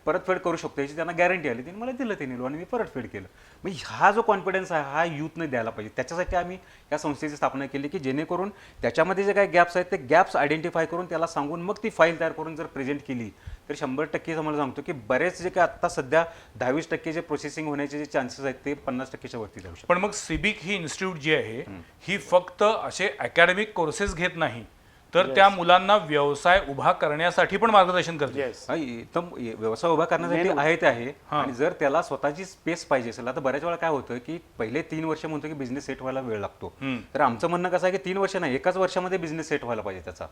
परतफेड करू शकतो याची त्यांना गॅरंटी आली. त्यांनी मला दिलं त्यांनी लोन आणि मी परतफेड केलं. मग हा जो कॉन्फिडन्स आहे हा यूथने द्यायला पाहिजे. त्याच्यासाठी आम्ही या संस्थेची स्थापना केली की जेणेकरून त्याच्यामध्ये जे काही गॅप्स आहेत ते गॅप्स आयडेंटिफाय करून त्याला सांगून मग ती फाईल तयार करून जर प्रेझेंट केली तर 100% मला सांगतो की बरेच जे काही आत्ता सध्या 10-20% जे प्रोसेसिंग होण्याचे जे चान्सेस आहेत ते 50%च्या वरती जाऊ शकतात. पण मग सिबिक ही इन्स्टिट्यूट जी आहे ही फक्त असे अकॅडमिक कोर्सेस घेत नाही, तर त्या मुलांना व्यवसाय उभा करण्यासाठी पण मार्गदर्शन करते. एकदम व्यवसाय उभा करण्यासाठी आहे ते आहे. आणि जर त्याला स्वतःची स्पेस पाहिजे असेल, आता बऱ्याच वेळा काय होतं की पहिले 3 वर्ष म्हणतो की बिझनेस सेट व्हायला वेळ लागतो, तर आमचं म्हणणं कसं आहे की 3 वर्ष नाही, एकाच वर्षामध्ये बिझनेस सेट व्हायला पाहिजे त्याचा.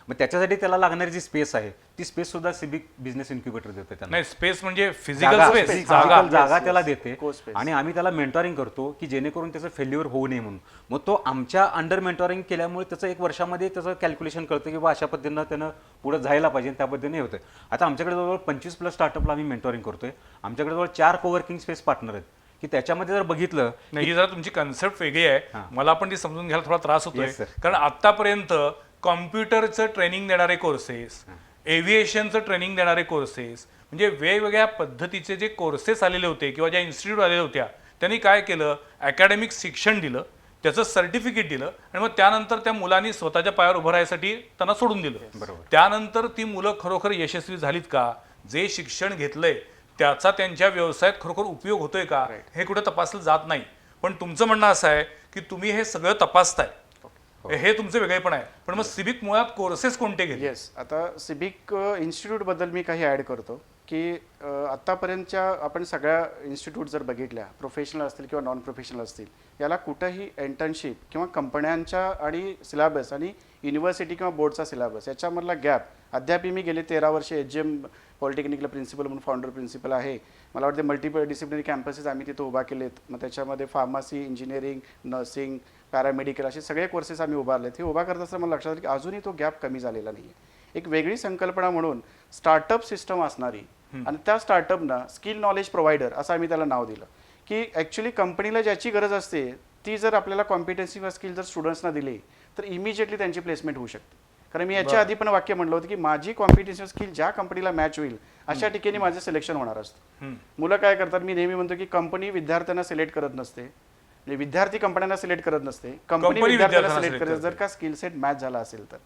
मग त्याच्यासाठी त्याला लागणारी जी स्पेस आहे ती स्पेस सुद्धा सिबिक बिझनेस इन्क्युबेटर देते त्यांना. नाही, स्पेस म्हणजे फिजिकल स्पेस, जागा त्याला देते आणि आम्ही त्याला मेंटॉरिंग करतो की जेणेकरून त्याचं फेल्युअर होऊ नये म्हणून. मग तो आमच्या अंडर मेंटॉरिंग केल्यामुळे त्याचं 1 वर्षामध्ये त्याचं कॅल्क्युलेशन कळतं की अशा पद्धतीनं त्यानं पुढे जायला पाहिजे, त्या पद्धतीने होतं. आता आमच्याकडे जवळ 25+ स्टार्टअपला आम्ही मेंटॉरिंग करतोय. आमच्याकडे जवळ 4 कोवर्किंग स्पेस पार्टनर आहेत की त्याच्यामध्ये जर बघितलं नाही, ही जरा तुमची कन्सेप्ट वेगळी आहे, मला पण ती समजून घ्यायला थोडा त्रास होतोय. कारण आतापर्यंत कॉम्प्युटरचं ट्रेनिंग देणारे कोर्सेस, एव्हिएशनचं ट्रेनिंग देणारे कोर्सेस, म्हणजे वेगवेगळ्या पद्धतीचे जे कोर्सेस आलेले होते किंवा ज्या इन्स्टिट्यूट आलेल्या होत्या त्यांनी काय केलं, अकॅडमिक शिक्षण दिलं, त्याचं सर्टिफिकेट दिलं आणि मग त्यानंतर त्या मुलांनी स्वतःच्या पायावर उभं राहण्यासाठी त्यांना सोडून दिलं. बरोबर. त्यानंतर ती मुलं खरोखर यशस्वी झालीत का, जे शिक्षण घेतलंय त्याचा त्यांच्या व्यवसायात खरोखर उपयोग होतोय का, हे कुठे तपासलं जात नाही. पण तुमचं म्हणणं असं आहे की तुम्ही हे सगळं तपासताय, हे तुमचं वेगळेपण आहे. पण मग सिबिक मुळात कोर्सेस कोणते घेतले? आता सिबिक इन्स्टिट्यूट बद्दल मी काही ॲड करतो की आत्तापर्यंतच्या आपण सगळ्या इन्स्टिट्यूट जर बघितल्या, प्रोफेशनल असतील किंवा नॉन प्रोफेशनल असतील, याला कुठंही इंटर्नशिप किंवा कंपन्यांच्या आणि सिलेबस आणि युनिव्हर्सिटी किंवा बोर्डचा सिलेबस याच्यामधला गॅप अद्याप मी गेले 13 वर्ष HGM पॉलिटेक्निकला प्रिन्सिपल म्हणून फाउंडर प्रिन्सिपल आहे. मला वाटते मल्टिपल डिसिप्लिनरी कॅम्पसेस आम्ही तिथे उभा केलेत. मग त्याच्यामध्ये फार्मसी, इंजिनिअरिंग, नर्सिंग, पॅरामेडिकल असे सगळे कोर्सेस आम्ही उभारलेत. हे उभा करत असताना मला लक्षात आलं की अजूनही तो गॅप कमी झालेला नाही आहे. एक वेगळी संकल्पना म्हणून स्टार्टअप सिस्टम असणारी आणि त्या स्टार्टअपना स्किल नॉलेज प्रोव्हायडर असं आम्ही त्याला नाव दिलं की ॲक्च्युली कंपनीला ज्याची गरज असते ती जर आपल्याला कॉम्पिटन्सी व स्किल जर स्टुडंट्सना दिली तर इमिजिएटली त्यांची प्लेसमेंट होऊ शकते. कारण मी याच्या आधी पण वाक्य म्हणलं होतं की माझी कॉम्पिटिशन स्किल ज्या कंपनीला मॅच होईल अशा ठिकाणी माझं सिलेक्शन होणार असतं. मुलं काय करतात, मी नेहमी म्हणतो की कंपनी विद्यार्थ्यांना सिलेक्ट करत नसते, म्हणजे विद्यार्थी कंपन्यांना सिलेक्ट करत नसते, कंपनी विद्यार्थ्यांना सिलेक्ट करत, जर का स्किल सेट मॅच झाला असेल तर.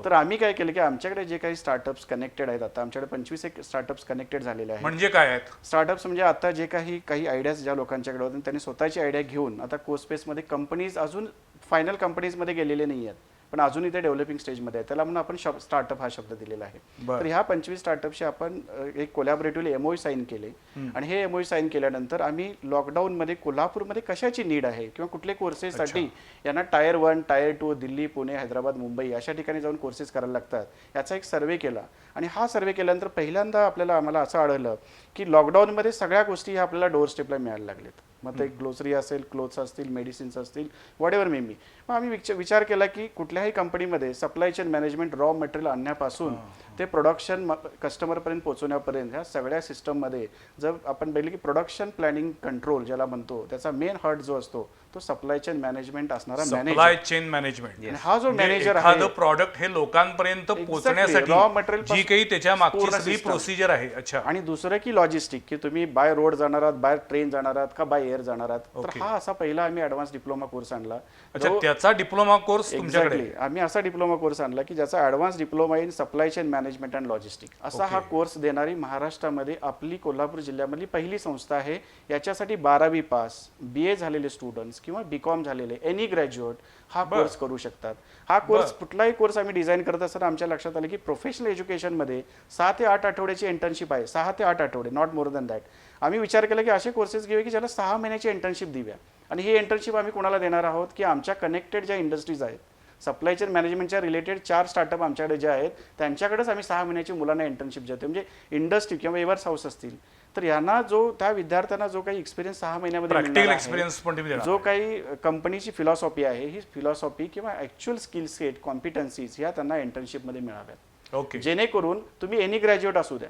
तर आम्ही काय केलं की आमच्याकडे जे काही स्टार्टअप्स कनेक्टेड आहेत, आता आमच्याकडे 25 एक स्टार्टअप्स कनेक्टेड झालेले आहेत. म्हणजे काय आहेत स्टार्टअप्स? म्हणजे आता जे काही आयडियाज ज्या लोकांच्याकडे होते त्यांनी स्वतःची आयडिया घेऊन आता कोस्पेसमध्ये कंपनीज अजून फायनल कंपनीजमध्ये गेलेले नाही आहेत, पण अजूनही ते डेव्हलपिंग स्टेजमध्ये आहे. त्याला म्हणून आपण स्टार्टअप हा शब्द दिलेला आहे. तर ह्या 25 स्टार्टअपशी आपण एक कोलॅबोरेटिव्हली एमओयू साईन केले आणि हे एमओयू साईन केल्यानंतर आम्ही लॉकडाऊनमध्ये कोल्हापूरमध्ये कशाची नीड आहे किंवा कुठले कोर्सेससाठी यांना टायर 1, टायर 2, दिल्ली, पुणे, हैदराबाद, मुंबई अशा ठिकाणी जाऊन कोर्सेस करायला लागतात, याचा एक सर्वे केला. आणि हा सर्वे केल्यानंतर पहिल्यांदा आम्हाला असं आढळलं की लॉकडाऊनमध्ये सगळ्या गोष्टी ह्या आपल्याला डोअर स्टेपला मिळायला लागल्यात. मग ते ग्लोसरी असेल, क्लोथ्स असतील, मेडिसिन्स असतील, वॉट एव्हर मे बी. मग आम्ही विचार केला की कुठल्याही कंपनीमध्ये supply chain management, raw material आणण्यापासून ते प्रोडक्शन कस्टमरपर्यंत पोहोचवण्यापर्यंत ह्या सगळ्या सिस्टममध्ये जर आपण बघितलं की प्रोडक्शन प्लॅनिंग कंट्रोल ज्याला म्हणतो, त्याचा मेन हार्ट जो असतो तो सप्लाय चेन मॅनेजमेंट असणारा सप्लाय चेन मॅनेजमेंट. हा जो मॅनेजर आहे, एखादं प्रॉडक्ट हे लोकांपर्यंत पोहोचण्यासाठी रॉ मटेरियल जी काही त्याच्या मागची सगळी प्रोसिजर आहे. अच्छा. आणि दुसरं की लॉजिस्टिक, की तुम्ही बाय रोड जाणार आहात, बाय ट्रेन जाणार आहात का बाय एअर जाणार आहात. तर हा असा पहिला आम्ही ऍडव्हान्स डिप्लोमा कोर्स आणला. अच्छा, त्याचा डिप्लोमा कोर्स तुमच्याकडे? आम्ही असा डिप्लोमा कोर्स आणला की ज्याचा advance diploma in supply chain management and logistic असा हा कोर्स देणारी महाराष्ट्रामध्ये आपली कोल्हापूर जिल्ह्यामधली पहिली संस्था आहे. याच्यासाठी 12वी पास, BA झालेले स्टुडंट्स किंवा BCom झालेले एनी ग्रॅज्युएट हा कोर्स करू शकतात. हा कोर्स कुठलाही कोर्स आम्ही डिझाईन करत असताना आमच्या लक्षात आलं की प्रोफेशनल एज्युकेशनमध्ये 6 ते 8 आठवड्याची इंटर्नशिप आहे. 6 ते 8 आठवडे, नॉट मोर दॅन दॅट. आम्ही विचार केला की असे कोर्सेस घेऊया की ज्याला 6 महिन्याची इंटर्नशिप देऊया. आणि ही इंटर्नशिप आम्ही कोणाला देणार आहोत की आमच्या कनेक्टेड ज्या इंडस्ट्रीज आहेत, सप्लाय चेन मॅनेजमेंटच्या रिलेटेड 4 स्टार्टअप आमच्याकडे जे आहेत त्यांच्याकडेच आम्ही 6 महिन्याची मुलांना इंटर्नशिप देतो. म्हणजे इंडस्ट्री किंवा वेवर्स हाऊस असतील तर यांना त्या विद्यार्थ्यांना जो काही एक्सपिरियन्स 6 महिन्यामध्ये प्रॅक्टिकल एक्सपिरियन्स पण तुम्ही देणार. जो काही कंपनीची फिलॉसॉफी आहे, ही फिलॉसॉफी किंवा ऍक्च्युअल स्किल सेट, कॉम्पिटन्सीज ह्या त्यांना इंटर्नशिपमध्ये मिळाव्यात. ओके. जेणेकरून तुम्ही एनी ग्रॅज्युएट असू द्या,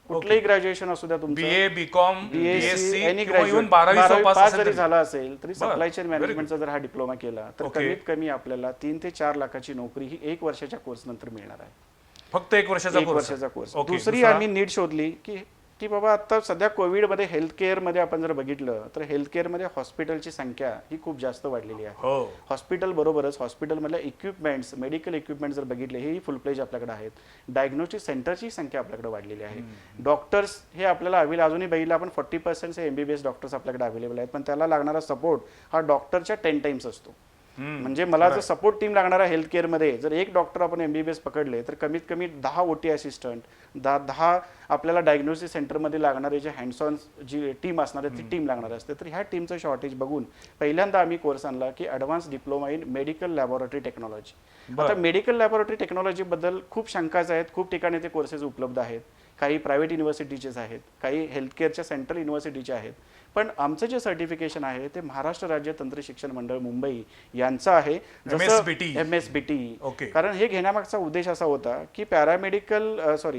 कुठलंही ग्रॅज्युएशन असू द्या तुमचं, BA, BCom, BSc, BSc any किंवा even ग्रॅज्युएट 12वी पास पास जरी झाला असेल तरी बरं. सप्लाय चेन Very मॅनेजमेंटचा जर हा डिप्लोमा केला तर Okay. कमीत कमी आपल्याला 3 ते 4 लाखाची नोकरी ही 1 वर्षाच्या कोर्स नंतर मिळणार आहे. फक्त 1 वर्षाचा 1 कोर्स. वर्षाचा कोर्स. ओके. दुसरी आम्ही नीड शोधली की बाबा आता सध्या कोविडमध्ये हेल्थ केअरमध्ये आपण जर बघितलं तर हेल्थ केअरमध्ये हॉस्पिटलची संख्या ही खूप जास्त वाढलेली आहे. हो. हॉस्पिटल बरोबरच हॉस्पिटलमधल्या इक्विपमेंट्स, मेडिकल इक्विपमेंट जर बघितले हे फुल प्लेज आपल्याकडे आहेत. डायग्नोस्टिक सेंटरची संख्या आपल्याकडे वाढलेली आहे. डॉक्टर्स हे आपल्याला अजूनही बघितलं आपण 40% MBBS डॉक्टर्स आपल्याकडे अवेलेबल आहेत, पण त्याला लागणारा सपोर्ट हा डॉक्टरच्या 10 टाइम्स असतो. म्हणजे मला जर सपोर्ट टीम लागणारा हेल्थ केअरमध्ये जर एक डॉक्टर आपण MBBS पकडले तर कमीत कमी 10 OT असिस्टंट, 10 आपल्याला डायग्नोसिस सेंटरमध्ये लागणारे जे हँड्स ऑन जी टीम असणार आहे ती टीम लागणार असते. तर ह्या टीमचं शॉर्टेज बघून पहिल्यांदा आम्ही कोर्स आणला की advance diploma in medical laboratory technology. आता मेडिकल लॅबोरेटरी टेक्नॉलॉजीबद्दल खूप शंकाच आहेत, खूप ठिकाणी ते कोर्सेस उपलब्ध आहेत. काही प्रायव्हेट युनिव्हर्सिटीचेच आहेत, काही हेल्थ केअरच्या सेंट्रल युनिव्हर्सिटीचे आहेत. पण आमचं जे सर्टिफिकेशन आहे ते महाराष्ट्र राज्य तंत्र शिक्षण मंडळ मुंबई यांचं आहे, MSBT. ओके. कारण हे घेण्यामागचा उद्देश असा होता की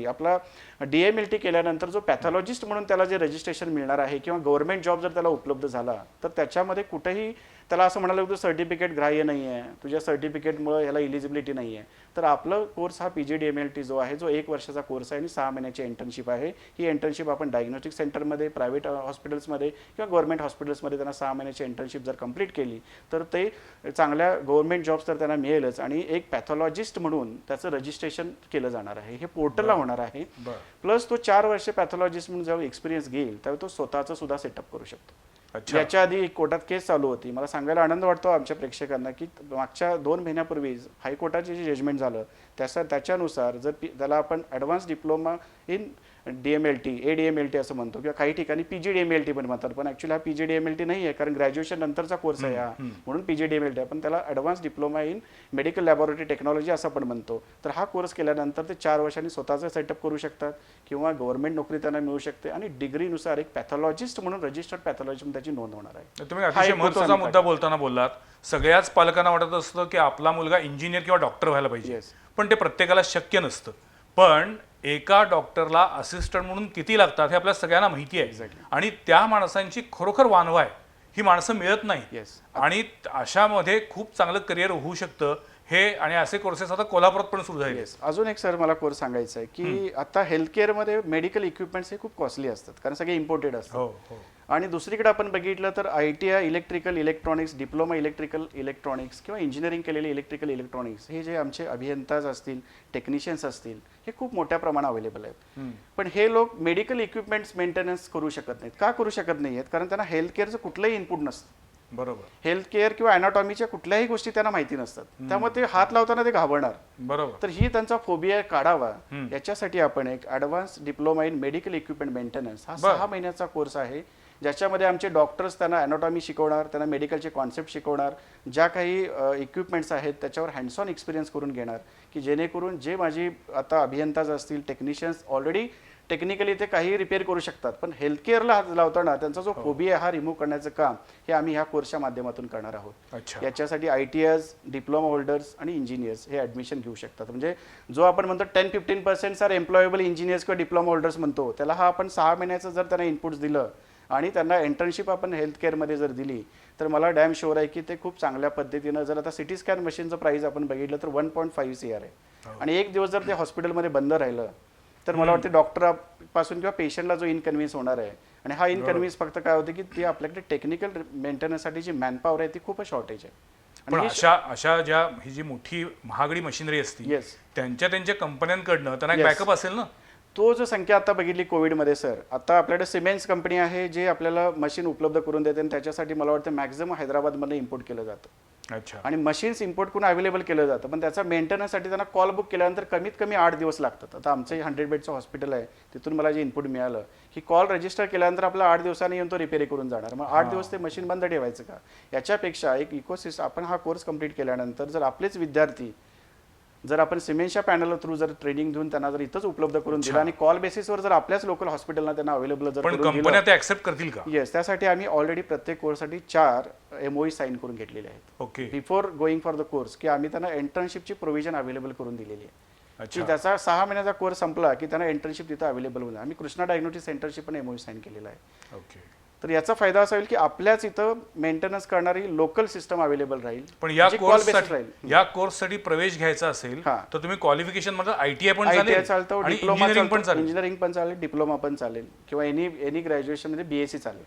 आपला DMLT केल्यानंतर जो पॅथॉलॉजिस्ट म्हणून त्याला जे रजिस्ट्रेशन मिळणार आहे किंवा गव्हर्नमेंट जॉब जर त्याला उपलब्ध झाला तर त्याच्यामध्ये कुठेही त्याला असं म्हणालं की सर्टिफिकेट ग्राह्य नाही आहे, तुझ्या सर्टिफिकेटमुळे ह्याला इलिजिबिलिटी नाही आहे. तर आपलं कोर्स हा PGDMLT जो आहे जो 1 वर्षाचा कोर्स आहे आणि 6 महिन्याची इंटर्नशिप आहे. ही इंटर्नशिप आपण डायग्नोस्टिक सेंटरमध्ये, प्रायव्हेट हॉस्पिटल्समध्ये किंवा गव्हर्नमेंट हॉस्पिटल्समध्ये त्यांना 6 महिन्याची इंटर्नशिप जर कंप्लीट केली तर ते चांगल्या गव्हर्नमेंट जॉब्स तर त्यांना मिळेलच आणि एक पॅथॉलॉजिस्ट म्हणून त्याचं रजिस्ट्रेशन केलं जाणार आहे. हे पोर्टलला होणार आहे. प्लस तो 4 वर्ष पॅथॉलॉजिस्ट म्हणून जेव्हा एक्सपिरियन्स घेईल त्यावेळी तो स्वतःचं सुद्धा सेटअप करू शकतो. याच्या आधी एक कोर्टात केस चालू होती. मला सांगायला आनंद वाटतो आमच्या प्रेक्षकांना की मागच्या 2 महिन्यापूर्वीच हायकोर्टाचे जे जजमेंट झालं त्याच्यानुसार जर त्याला आपण advance diploma in DMLT, ADMLT असं म्हणतो किंवा काही ठिकाणी PGDMLT पण म्हणतात, पण ॲक्च्युली हा PGDMLT नाही आहे कारण ग्रॅज्युएशन नंतरचा कोर्स आहे हा, म्हणून PGDMLT आहे. पण त्याला advance diploma in medical laboratory technology असं पण म्हणतो. तर हा कोर्स केल्यानंतर ते 4 वर्षांनी स्वतःचा सेटअप करू शकतात किंवा गव्हर्नमेंट नोकरी त्यांना मिळू शकते आणि डिग्रीनुसार एक पॅथॉलॉजिस्ट म्हणून रजिस्टर्ड पॅथॉलॉजिस्ट म्हणून त्याची नोंद होणार आहे. तुम्ही अतिशय महत्त्वाचा मुद्दा बोलताना बोललात. सगळ्याच पालकांना वाटत असतं की आपला मुलगा इंजिनियर किंवा डॉक्टर व्हायला पाहिजे, पण ते प्रत्येकाला शक्य नसतं. पण एका डॉक्टरला असिस्टंट म्हणून किती लागतात हे आपल्या सगळ्यांना माहिती आहे. आणि त्या माणसांची खरोखर वानवा आहे, ही माणसं मिळत नाही. आणि अशामध्ये खूप चांगलं करिअर होऊ शकतं हे आणि असे कोर्सेस आता कोल्हापुरात पण सुरू झाले. येस. अजून एक सर मला कोर्स सांगायचा आहे की आता हेल्थकेअरमध्ये मेडिकल इक्विपमेंट्स हे खूप कॉस्टली असतात कारण सगळे इम्पोर्टेड असतात. हो हो. आणि दुसरीकडे आपण बघितलं तर ITI electrical electronics, diploma electrical electronics किंवा इंजिनिअरिंग केलेले इलेक्ट्रिकल इलेक्ट्रॉनिक्स हे जे आमचे अभियंताज असतील, टेक्निशियन्स असतील, हे खूप मोठ्या प्रमाणात अवेलेबल आहेत. पण हे लोक मेडिकल इक्विपमेंट्स मेंटेनन्स करू शकत नाहीत. का करू शकत नाही आहेत? कारण त्यांना हेल्थकेअरचं कुठलंही इनपुट नसतं. बरोबर हेल्थ केअर किंवा अॅनाटॉमीच्या कुठल्याही गोष्टी त्यांना माहिती नसतात. त्यामुळे ते हात लावताना ते घाबरणार. बरोबर. तर ही त्यांचा फोबिया काढावा याच्यासाठी आपण एक advance diploma in medical equipment maintenance हा 6 महिन्याचा कोर्स आहे, ज्याच्यामध्ये आमचे डॉक्टर्स त्यांना अॅनाटॉमी शिकवणार, त्यांना मेडिकलचे कॉन्सेप्ट शिकवणार, ज्या काही इक्विपमेंट्स आहेत त्याच्यावर हँड्स ऑन एक्सपिरियन्स करून घेणार, की जेणेकरून जे माझी आता अभियंताज असतील, टेक्निशियन्स ऑलरेडी टेक्निकली ते काही रिपेअर करू शकतात, पण हेल्थकेअरला हात लावताना त्यांचा जो फोबिया हा रिमूव्ह करण्याचं काम हे आम्ही ह्या कोर्सच्या माध्यमातून करणार आहोत. अच्छा. याच्यासाठी ITIs, डिप्लोमा होल्डर्स आणि इंजिनियर्स हे ॲडमिशन घेऊ शकतात. म्हणजे जो आपण म्हणतो 10-15% आर एम्प्लॉयबल इंजिनियर्स किंवा डिप्लोमा होल्डर्स म्हणतो, त्याला हा आपण 6 महिन्याचं जर त्यांना इनपुट्स दिलं आणि त्यांना इंटर्नशिप आपण हेल्थकेअरमध्ये जर दिली तर मला डॅम शुअर आहे की ते खूप चांगल्या पद्धतीनं, जर आता सिटी स्कॅन मशीनचं प्राईस आपण बघितलं तर 1.5 CR आहे आणि एक दिवस जर ते हॉस्पिटलमध्ये बंद राहिलं तर मला वाटतं डॉक्टरपासून किंवा पेशंटला जो इनकन्व्हिन्स होणार आहे, आणि हा इनकन्व्हिन्स फक्त काय होते की ती आपल्याकडे टेक्निकल मेंटेनन्ससाठी जी मॅनपॉवर आहे ती खूपच शॉर्टेज आहे. पण अशा ज्या ही जी मोठी महागडी मशिनरी असते येस, त्यांच्या कंपन्यांकडनं त्यांना एक बॅकअप असेल ना. तो जो संख्या आता बघितली कोविडमध्ये सर, आता आपल्याकडे सिमेंट्स कंपनी आहे जे आपल्याला मशीन उपलब्ध करून देते आणि त्याच्यासाठी मला वाटतं मॅक्झिमम हैदराबादमध्ये इम्पोर्ट केलं जातं. अच्छा. आणि मशीन्स इम्पोर्ट करून अवेलेबल केलं जातं, पण त्याचा मेंटेनन्ससाठी त्यांना कॉल बुक केल्यानंतर कमीत कमी 8 दिवस लागतात. आता आमचं 100 बेडचं हॉस्पिटल आहे, तिथून मला जे इनपुट मिळालं की कॉल रजिस्टर केल्यानंतर आपला 8 दिवसांनी येऊन तो रिपेअर करून जाणार. मग 8 दिवस ते मशीन बंद ठेवायचं का? याच्यापेक्षा एक इकोसिस्टम आपण हा कोर्स कंप्लीट केल्यानंतर जर आपलेच विद्यार्थी जर आपण सिमेंटच्या पॅनल थ्रू जर ट्रेनिंग देऊन त्यांना जर इथंच उपलब्ध करून दिलं आणि कॉल बेसिसवर जर आपल्याच लोकल हॉस्पिटलला त्यांना अवेलेबल जर पण करून कंपन्या ते ऍक्सेप्ट करतील का? येस, त्यासाठी आम्ही ऑलरेडी प्रत्येक कोर्ससाठी 4 MOE साईन करून घेतलेले आहेत. Okay. Before going for the course की आम्ही त्यांना इंटर्नशिपची प्रोव्हिजन अवेलेबल करून दिलेली आहे. की त्याचा 6 महिन्याचा कोर्स संपला की त्यांना इंटर्नशिप तिथं अवेलेबल होईल. आम्ही कृष्णा डायग्नोस्टिक सेंटरशी पण MOE साईन केलेला आहे. ओके. तर याचा फायदा असा होईल की आपल्याच इथं मेंटेनन्स करणारी लोकल सिस्टम अवेलेबल राहील. पण या जी call based राहील. कोर्ससाठी प्रवेश घ्यायचा असेल हा. तर तुम्ही क्वालिफिकेशन मध्ये ITI पण ITI चालेल चालतं, आणि डिप्लोमा इंजिनिअरिंग पण चालतं, चालेल. इंजिनिअरिंग पण चालेल, डिप्लोमा पण चालेल किंवा एनी ग्रॅज्युएशन मध्ये BSc चालेल.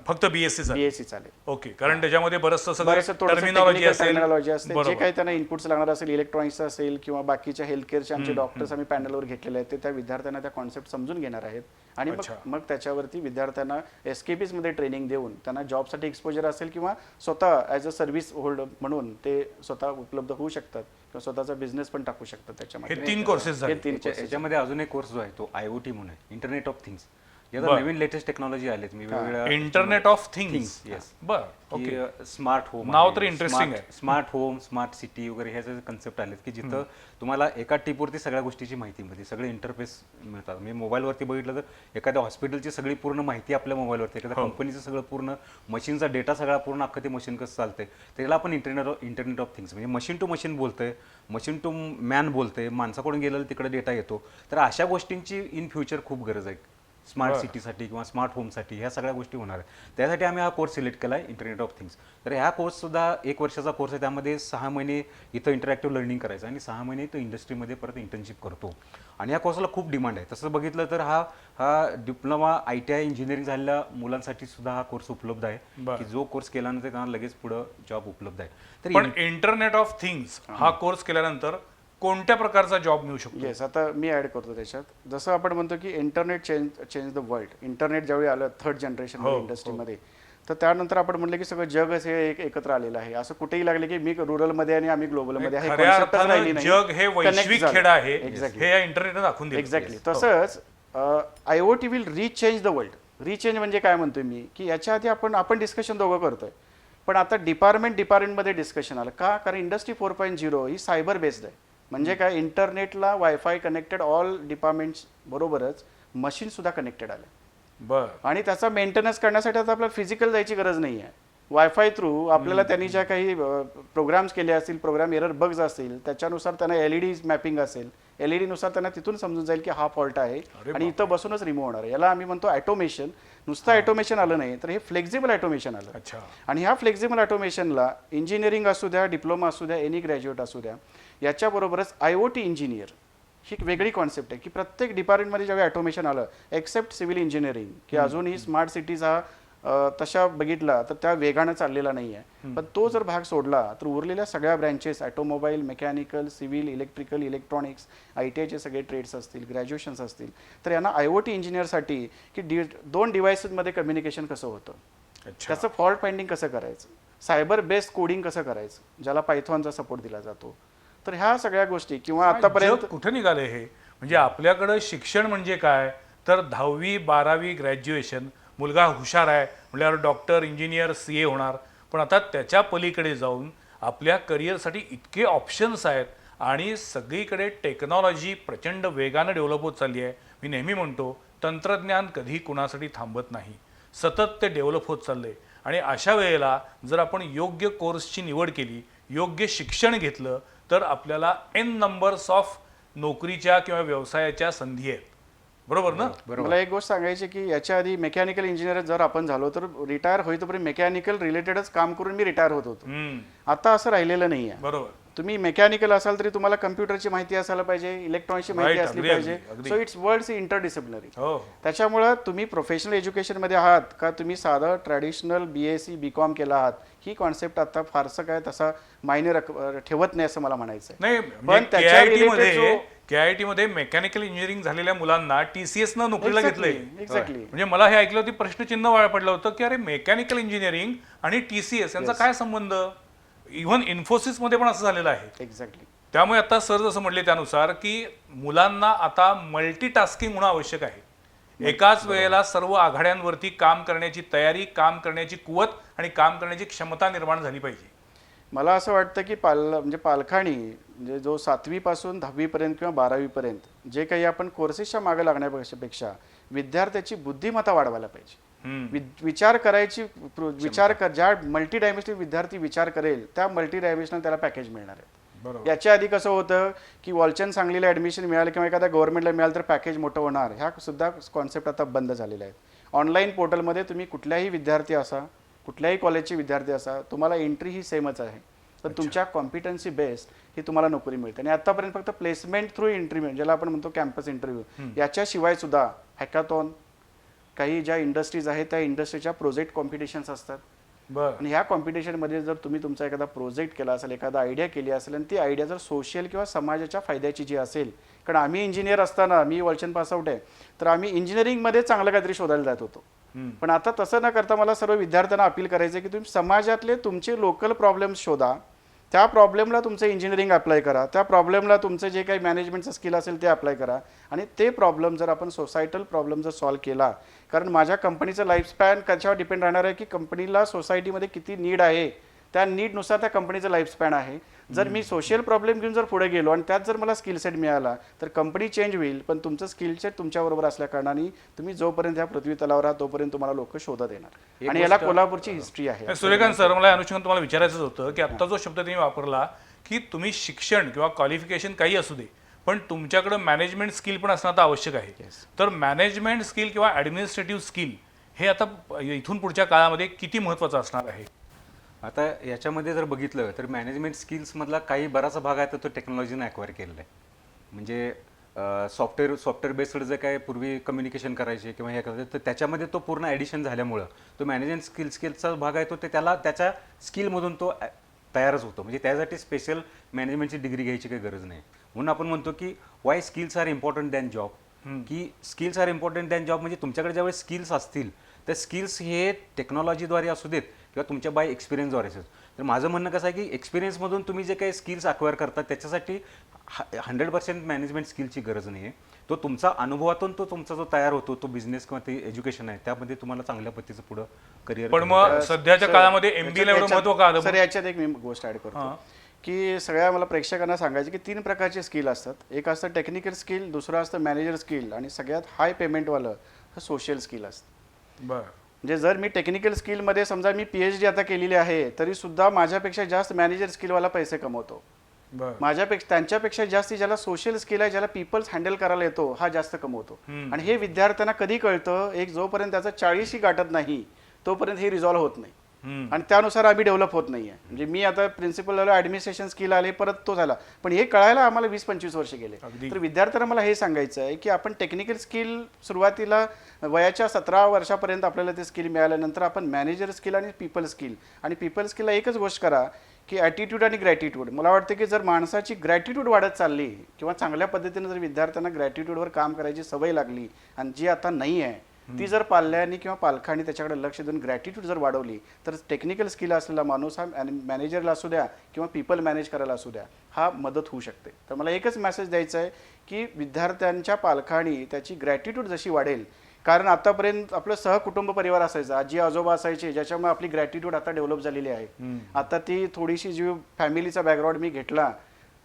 फक्त BSc चालेल. BSc चालेल. ओके. कारण त्याच्यामध्ये बरंचसं बरंचसं सगळं थोडंसं टर्मिनॉलॉजी technical असेल. terminology असते, जे बरोबर. काही त्यांना इनपुट्स लागणार असेल, इलेक्ट्रॉनिक्स असेल किंवा बाकीच्या हेल्थकेअरचे आमचे डॉक्टर्स आम्ही पॅनलवर घेतलेले आहेत, ते त्या विद्यार्थ्यांना त्या कॉन्सेप्ट समजून घेणार आहेत आणि मग त्याच्यावरती विद्यार्थ्यांना SKPs मध्ये ट्रेनिंग देऊन त्यांना जॉबसाठी एक्सपोजर असेल किंवा स्वतः ॲज अ सर्व्हिस होल्डर म्हणून ते स्वतः उपलब्ध होऊ शकतात किंवा स्वतःचा बिझनेस पण टाकू शकतात. हे त्याच्यामध्ये 3 कोर्सेस झाले. 3 याच्यामध्ये अजून एक कोर्स जो आहे तो IoT म्हणून आहे, इंटरनेट ऑफ थिंग्स. याचा नवीन लेटेस्ट टेक्नॉलॉजी आलेत. मी वेगवेगळ्या इंटरनेट ऑफ थिंग्स. येस. बरं. ओके. स्मार्ट होम नाव तर interesting आहे. स्मार्ट होम, स्मार्ट सिटी वगैरे ह्याचे कन्सेप्ट आलेत की जिथं तुम्हाला एका टिपवरती सगळ्या गोष्टीची माहिती मिळते, सगळे इंटरफेस मिळतात. मी मोबाईलवरती बघितलं तर एखाद्या हॉस्पिटलची सगळी पूर्ण माहिती आपल्या मोबाईलवरती, एखाद्या कंपनीचं सगळं पूर्ण मशीनचा डेटा सगळा पूर्ण अख्खं ते मशीन कसं चालतंय त्याला आपण इंटरनेट ऑफ थिंग्स म्हणजे मशीन टू मशीन बोलतंय, मशीन टू मॅन बोलतंय, माणसाकडून गेलेलं तिकडे डेटा येतो. तर अशा गोष्टींची इन फ्युचर खूप गरज आहे स्मार्ट सिटीसाठी किंवा स्मार्ट होमसाठी. ह्या सगळ्या गोष्टी होणार आहेत. त्यासाठी आम्ही हा कोर्स सिलेक्ट केला आहे, इंटरनेट ऑफ थिंग्स. तर ह्या कोर्ससुद्धा 1 वर्षाचा कोर्स आहे. त्यामध्ये 6 महिने इथं इंटरॅक्टिव्ह लर्निंग करायचं आणि 6 महिने तो इंडस्ट्रीमध्ये परत इंटर्नशिप करतो. आणि या कोर्सला खूप डिमांड आहे. तसं बघितलं तर हा डिप्लोमा ITI इंजिनिअरिंग झालेल्या मुलांसाठी सुद्धा हा कोर्स उपलब्ध आहे की जो कोर्स केल्यानंतर त्यांना लगेच पुढं जॉब उपलब्ध आहे. तर पण इंटरनेट ऑफ थिंग्स हा कोर्स केल्यानंतर कोणत्या प्रकारचा जॉब मिळू शकतो? येस, आता मी ऍड करतो त्याच्यात. जसं आपण म्हणतो की internet change the world. Internet ज्यावेळी आलं 3rd जनरेशन इंडस्ट्रीमध्ये, तर त्यानंतर आपण म्हणलं की सगळं जग हे एकत्र आलेलं आहे. असं कुठेही लागले की मी रुरलमध्ये आणि आम्ही ग्लोबलमध्ये आहे, खऱ्या concept च राहिली अर्थानं नाही. जग हे वैश्विक Connect खेळ आहे Exactly. हे या इंटरनेटने दाखवून दिलं. एक्झॅक्टली. तसंच IoT विल रिचेंज द वर्ल्ड. रिचेंज म्हणजे काय म्हणतोय मी की याच्या आधी आपण डिस्कशन दोघं करतोय, पण आता डिपार्टमेंटमध्ये डिस्कशन आलं का? कारण इंडस्ट्री 4.0 ही सायबर बेस्ड आहे. म्हणजे काय, इंटरनेटला वायफाय कनेक्टेड ऑल डिपार्टमेंट्स बरोबरच मशीन सुद्धा कनेक्टेड आले. बर. आणि त्याचा मेंटेनन्स करण्यासाठी आता आपल्याला फिजिकल जायची गरज नाही आहे. वायफाय थ्रू आपल्याला त्यांनी ज्या काही प्रोग्राम्स केले असतील, प्रोग्राम एरर बग्स असतील, त्याच्यानुसार त्यांना LED मॅपिंग असेल, LED नुसार त्यांना तिथून समजून जाईल की हा फॉल्ट आहे आणि इथं बसूनच रिमूव्ह होणार आहे. याला आम्ही म्हणतो ऑटोमेशन. नुसतं ऑटोमेशन आलं नाही, तर हे फ्लेक्झिबल ऑटोमेशन आलं. अच्छा. आणि ह्या फ्लेक्झिबल ऑटोमेशनला इंजिनिअरिंग असू द्या, डिप्लोमा असू द्या, एनी ग्रॅज्युएट असू द्या, याच्याबरोबरच IoT इंजिनियर ही एक वेगळी कॉन्सेप्ट आहे की प्रत्येक डिपार्टमेंटमध्ये जेव्हा ऑटोमेशन आलं, एक्सेप्ट सिव्हिल इंजिनिअरिंग, की अजूनही स्मार्ट सिटीज हा तशा बघितला तर त्या वेगानं चाललेला नाही आहे. पण तो जर भाग सोडला तर उरलेल्या सगळ्या branches, automobile, mechanical, civil, electrical, electronics, ITIचे सगळे ट्रेड्स असतील, ग्रॅज्युएशन्स असतील, तर यांना IoT इंजिनियरसाठी की दोन डिव्हाइसेसमध्ये कम्युनिकेशन कसं होतं, अच्छा. त्याचं फॉल्ट फाइंडिंग कसं करायचं, सायबर बेस्ड कोडिंग कसं करायचं, ज्याला पायथॉनचा सपोर्ट दिला जातो. तर ह्या सगळ्या गोष्टी किंवा आतापर्यंत जग कुठे निघाले हे? म्हणजे आपल्याकडं शिक्षण म्हणजे काय, तर 10वी 12वी ग्रॅज्युएशन, मुलगा हुशार आहे म्हटल्यावर डॉक्टर, इंजिनियर, CA होणार. पण आता त्याच्या पलीकडे जाऊन आपल्या करिअरसाठी इतके ऑप्शन्स आहेत आणि सगळीकडे टेक्नॉलॉजी प्रचंड वेगानं डेव्हलप होत चालली आहे. मी नेहमी म्हणतो तंत्रज्ञान कधी कुणासाठी थांबत नाही, सतत ते डेव्हलप होत चाललंय. आणि अशा वेळेला जर आपण योग्य कोर्सची निवड केली, योग्य शिक्षण घेतलं, तर आपल्याला N नंबर्स ऑफ नोकरीच्या किंवा व्यवसायाच्या संधी आहेत. बरोबर ना? मला एक गोष्ट सांगायची की याच्या आधी मेकॅनिकल इंजिनियर जर आपण झालो तर रिटायर होईतोपर्यंत मेकॅनिकल रिलेटेडच काम करून मी रिटायर होत होतो. आता असं राहिलेलं नाही आहे. बरोबर. तुम्ही मेकॅनिकल असाल तरी तुम्हाला कम्प्युटरची माहिती असायला पाहिजे, इलेक्ट्रॉनिक्सची माहिती Right, असली अगदी, पाहिजे. अगदी. So it's world's interdisciplinary. हो. त्याच्यामुळं तुम्ही प्रोफेशनल एज्युकेशनमध्ये आहात का तुम्ही साधं ट्रॅडिशनल BSc BCom केला आहात, ही कॉन्सेप्ट आता फारसं काय तसा मायने ठेवत नाही असं मला म्हणायचं आहे. नाही पण म्हणजे त्याच्या related जो- KIT मध्ये मेकॅनिकल इंजिनिअरिंग झालेल्या मुलांना TCS न नोकरीला घेतलंय. एक्झॅक्टली. म्हणजे मला हे ऐकलं होती प्रश्नचिन्ह पडलं होतं की अरे मेकॅनिकल इंजिनिअरिंग आणि TCS यांचा काय संबंध? इव्हन इन्फोसिस मध्ये पण असं झालेलं आहे. एक्झॅक्टली. त्यामुळे आता सर जसं म्हटले त्यानुसार की मुलांना आता मल्टीटास्किंग होणं आवश्यक आहे. एकाच वेळेला सर्व आघाड्यांवरती काम करण्याची तयारी, काम करण्याची कुवत आणि काम करण्याची क्षमता निर्माण झाली पाहिजे. मला असं वाटतं की म्हणजे पालकांनी म्हणजे जो 7वी पासून 10वी पर्यंत किंवा 12वी पर्यंत जे काही आपण कोर्सेसच्या मागे लागण्यापेक्षा विद्यार्थ्याची बुद्धिमत्ता वाढवायला पाहिजे. विचार करायची ज्या मल्टी डायमेन्शनल विद्यार्थी विचार करेल त्या मल्टी डायमेन्शनल त्याला पॅकेज मिळणार आहे. बरोबर. याच्या आधी कसं होतं की वॉलचंद सांगलीला ऍडमिशन मिळालं किंवा एखाद्या गव्हर्नमेंटला मिळालं तर पॅकेज मोठं होणार, ह्या सुद्धा कॉन्सेप्ट आता बंद झालेला आहे. ऑनलाईन पोर्टलमध्ये तुम्ही कुठल्याही विद्यार्थी असा, कुठल्याही कॉलेजचे विद्यार्थी असा, तुम्हाला एंट्री ही सेमच आहे. पण तुमच्या कॉम्पिटन्सी बेस्ड ही तुम्हाला नोकरी मिळते. आणि आतापर्यंत फक्त प्लेसमेंट थ्रू इंटरव्ह्यू, ज्याला आपण म्हणतो कॅम्पस इंटरव्ह्यू, याच्याशिवाय सुद्धा हॅकाथॉन, काही ज्या इंडस्ट्रीज आहेत त्या इंडस्ट्रीच्या प्रोजेक्ट कॉम्पिटिशन्स असतात. बरं. आणि ह्या कॉम्पिटिशनमध्ये जर तुम्ही तुमचा एखादा प्रोजेक्ट केला असेल, एखादा आयडिया केली असेल आणि ती आयडिया जर सोशल किंवा समाजाच्या फायद्याची जी असेल, कारण आम्ही इंजिनियर असताना, मी वर्षन पासआउट आहे, तर आम्ही इंजिनिअरिंगमध्ये चांगलं काहीतरी शोधायला जात होतो. पण आता तसं न करता मला सर्व विद्यार्थ्यांना अपील करायचं की तुम्ही समाजातले तुमचे लोकल प्रॉब्लेम्स शोधा, त्या प्रॉब्लेमला तुमचं इंजिनिअरिंग अप्लाय करा, त्या प्रॉब्लेमला तुमचं जे काही मॅनेजमेंटचं स्किल असेल ते अप्लाय करा. आणि ते प्रॉब्लेम जर आपण सोसायटल प्रॉब्लेम जर सॉल्व्ह केला, कारण माझ्या कंपनीचं लाईफस्पॅन कशावर डिपेंड राहणार आहे की कंपनीला सोसायटीमध्ये किती नीड आहे, त्या नीडनुसार त्या कंपनीचं लाईफस्पॅन आहे. जर मी सोशल प्रॉब्लेम घेऊन जर पुढे गेलो आणि त्यात जर मला स्किल सेट मिळाला तर कंपनी चेंज होईल, पण तुमचं स्किल सेट तुमच्याबरोबर असल्या कारणाने तुम्ही जोपर्यंत या पृथ्वी तलावर आहात तोपर्यंत तुम्हाला लोक शोधत येणार. आणि याला कोल्हापूरची हिस्ट्री आहे. सूर्यकांत सर, मला अनुषंगाने तुम्हाला विचारायचं होतं की आता जो शब्द तुम्ही वापरला की तुम्ही शिक्षण किंवा क्वालिफिकेशन काही असू दे, पण तुमच्याकडे मॅनेजमेंट स्किल पण असणं आता आवश्यक आहे. तर मॅनेजमेंट स्किल किंवा ॲडमिनिस्ट्रेटिव्ह स्किल हे आता इथून पुढच्या काळामध्ये किती महत्त्वाचं असणार आहे? आता याच्यामध्ये जर बघितलं तर मॅनेजमेंट स्किल्समधला काही बराचसा भाग आहे तर तो टेक्नॉलॉजीने ॲक्वायर केलेला आहे. म्हणजे सॉफ्टवेअर बेस्ड जे काय पूर्वी कम्युनिकेशन करायचे किंवा हे करायचे, तर त्याच्यामध्ये तो पूर्ण ॲडिशन झाल्यामुळं तो मॅनेजमेंट स्किलचा भाग आहे तो ते त्याला त्याच्या स्किलमधून तो तयारच होतो. म्हणजे त्यासाठी स्पेशल मॅनेजमेंटची डिग्री घ्यायची काही गरज नाही. म्हणून आपण म्हणतो की why skills are important than job, की skills are important than job. म्हणजे तुमच्याकडे ज्यावेळेस स्किल्स असतील तर स्किल्स हे टेक्नॉलॉजीद्वारे असू देत किंवा तुमच्या बाय एक्सपिरियन्सद्वारे असेल. तर माझं म्हणणं कसं आहे की एक्सपिरियन्समधून तुम्ही जे काही स्किल्स अक्वायर करतात त्याच्यासाठी 100% मॅनेजमेंट स्किलची गरज नाही आहे. तो तुमचा अनुभवातून तो तुमचा जो तयार होतो तो बिझनेस किंवा ते एज्युकेशन आहे त्यामध्ये तुम्हाला चांगल्या पद्धतीचं पुढं करिअर. पण मग सध्याच्या काळामध्ये MBA ला एवढं महत्त्व का आलं? सर याच्यात एक मी गोष्ट ऍड करतो की सगळ्या मला प्रेक्षकांना सांगायचं की 3 प्रकारचे स्किल असतात. एक असतं टेक्निकल स्किल, दुसरं असतं मॅनेजर स्किल आणि सगळ्यात हाय पेमेंटवालं सोशल स्किल असतं. बरं. म्हणजे जर मी टेक्निकल स्किलमध्ये समजा मी PhD आता केलेली आहे तरी सुद्धा माझ्यापेक्षा जास्त मॅनेजर स्किलवाला पैसे कमवतो. बरं. माझ्यापेक्षा त्यांच्यापेक्षा जास्ती ज्याला सोशल स्किल आहे, ज्याला पीपल्स हँडल करायला येतो, हा जास्त कमवतो. आणि हे विद्यार्थ्यांना कधी कळतं, एक जोपर्यंत त्याचा 40 गाठत नाही तोपर्यंत हे रिझॉल्व्ह होत नाही. आणि त्यानुसार आम्ही डेव्हलप होत नाहीये. म्हणजे मी आता प्रिन्सिपल झालो, ऍडमिनिस्ट्रेशन स्किल आले, परत तो झाला, पण हे कळायला आम्हाला 20-25 वर्ष गेले. अगदी. तर विद्यार्थ्यांना मला हे सांगायचं आहे की आपण टेक्निकल स्किल सुरुवातीला वयाच्या 17 वर्षापर्यंत आपल्याला ते स्किल मिळाल्यानंतर आपण मॅनेजर स्किल आणि पीपल स्किलला एकच गोष्ट करा की ॲटिट्यूड आणि ग्रॅटिट्यूड. मला वाटतं की जर माणसाची ग्रॅटिट्यूड वाढत चालली किंवा चांगल्या पद्धतीने जर विद्यार्थ्यांना ग्रॅटिट्यूडवर काम करायची सवय लागली आणि जी आता नाही आहे ती जर पाल्यांनी किंवा पालकांनी त्याच्याकडे लक्ष देऊन ग्रॅटिट्यूड जर वाढवली तर टेक्निकल स्किल असलेला माणूस हा मॅनेजरला असू द्या किंवा पीपल मॅनेज करायला असू द्या, हा मदत होऊ शकते. तर मला एकच मेसेज द्यायचा आहे की विद्यार्थ्यांच्या पालकांनी त्याची ग्रॅटिट्यूड जशी वाढेल, कारण आतापर्यंत आपलं सहकुटुंब परिवार असायचा, आजी आजोबा असायचे, ज्याच्यामुळे आपली ग्रॅटिट्यूड आता डेव्हलप झालेली आहे. आता ती थोडीशी जी फॅमिलीचा बॅकग्राऊंड मी घेतला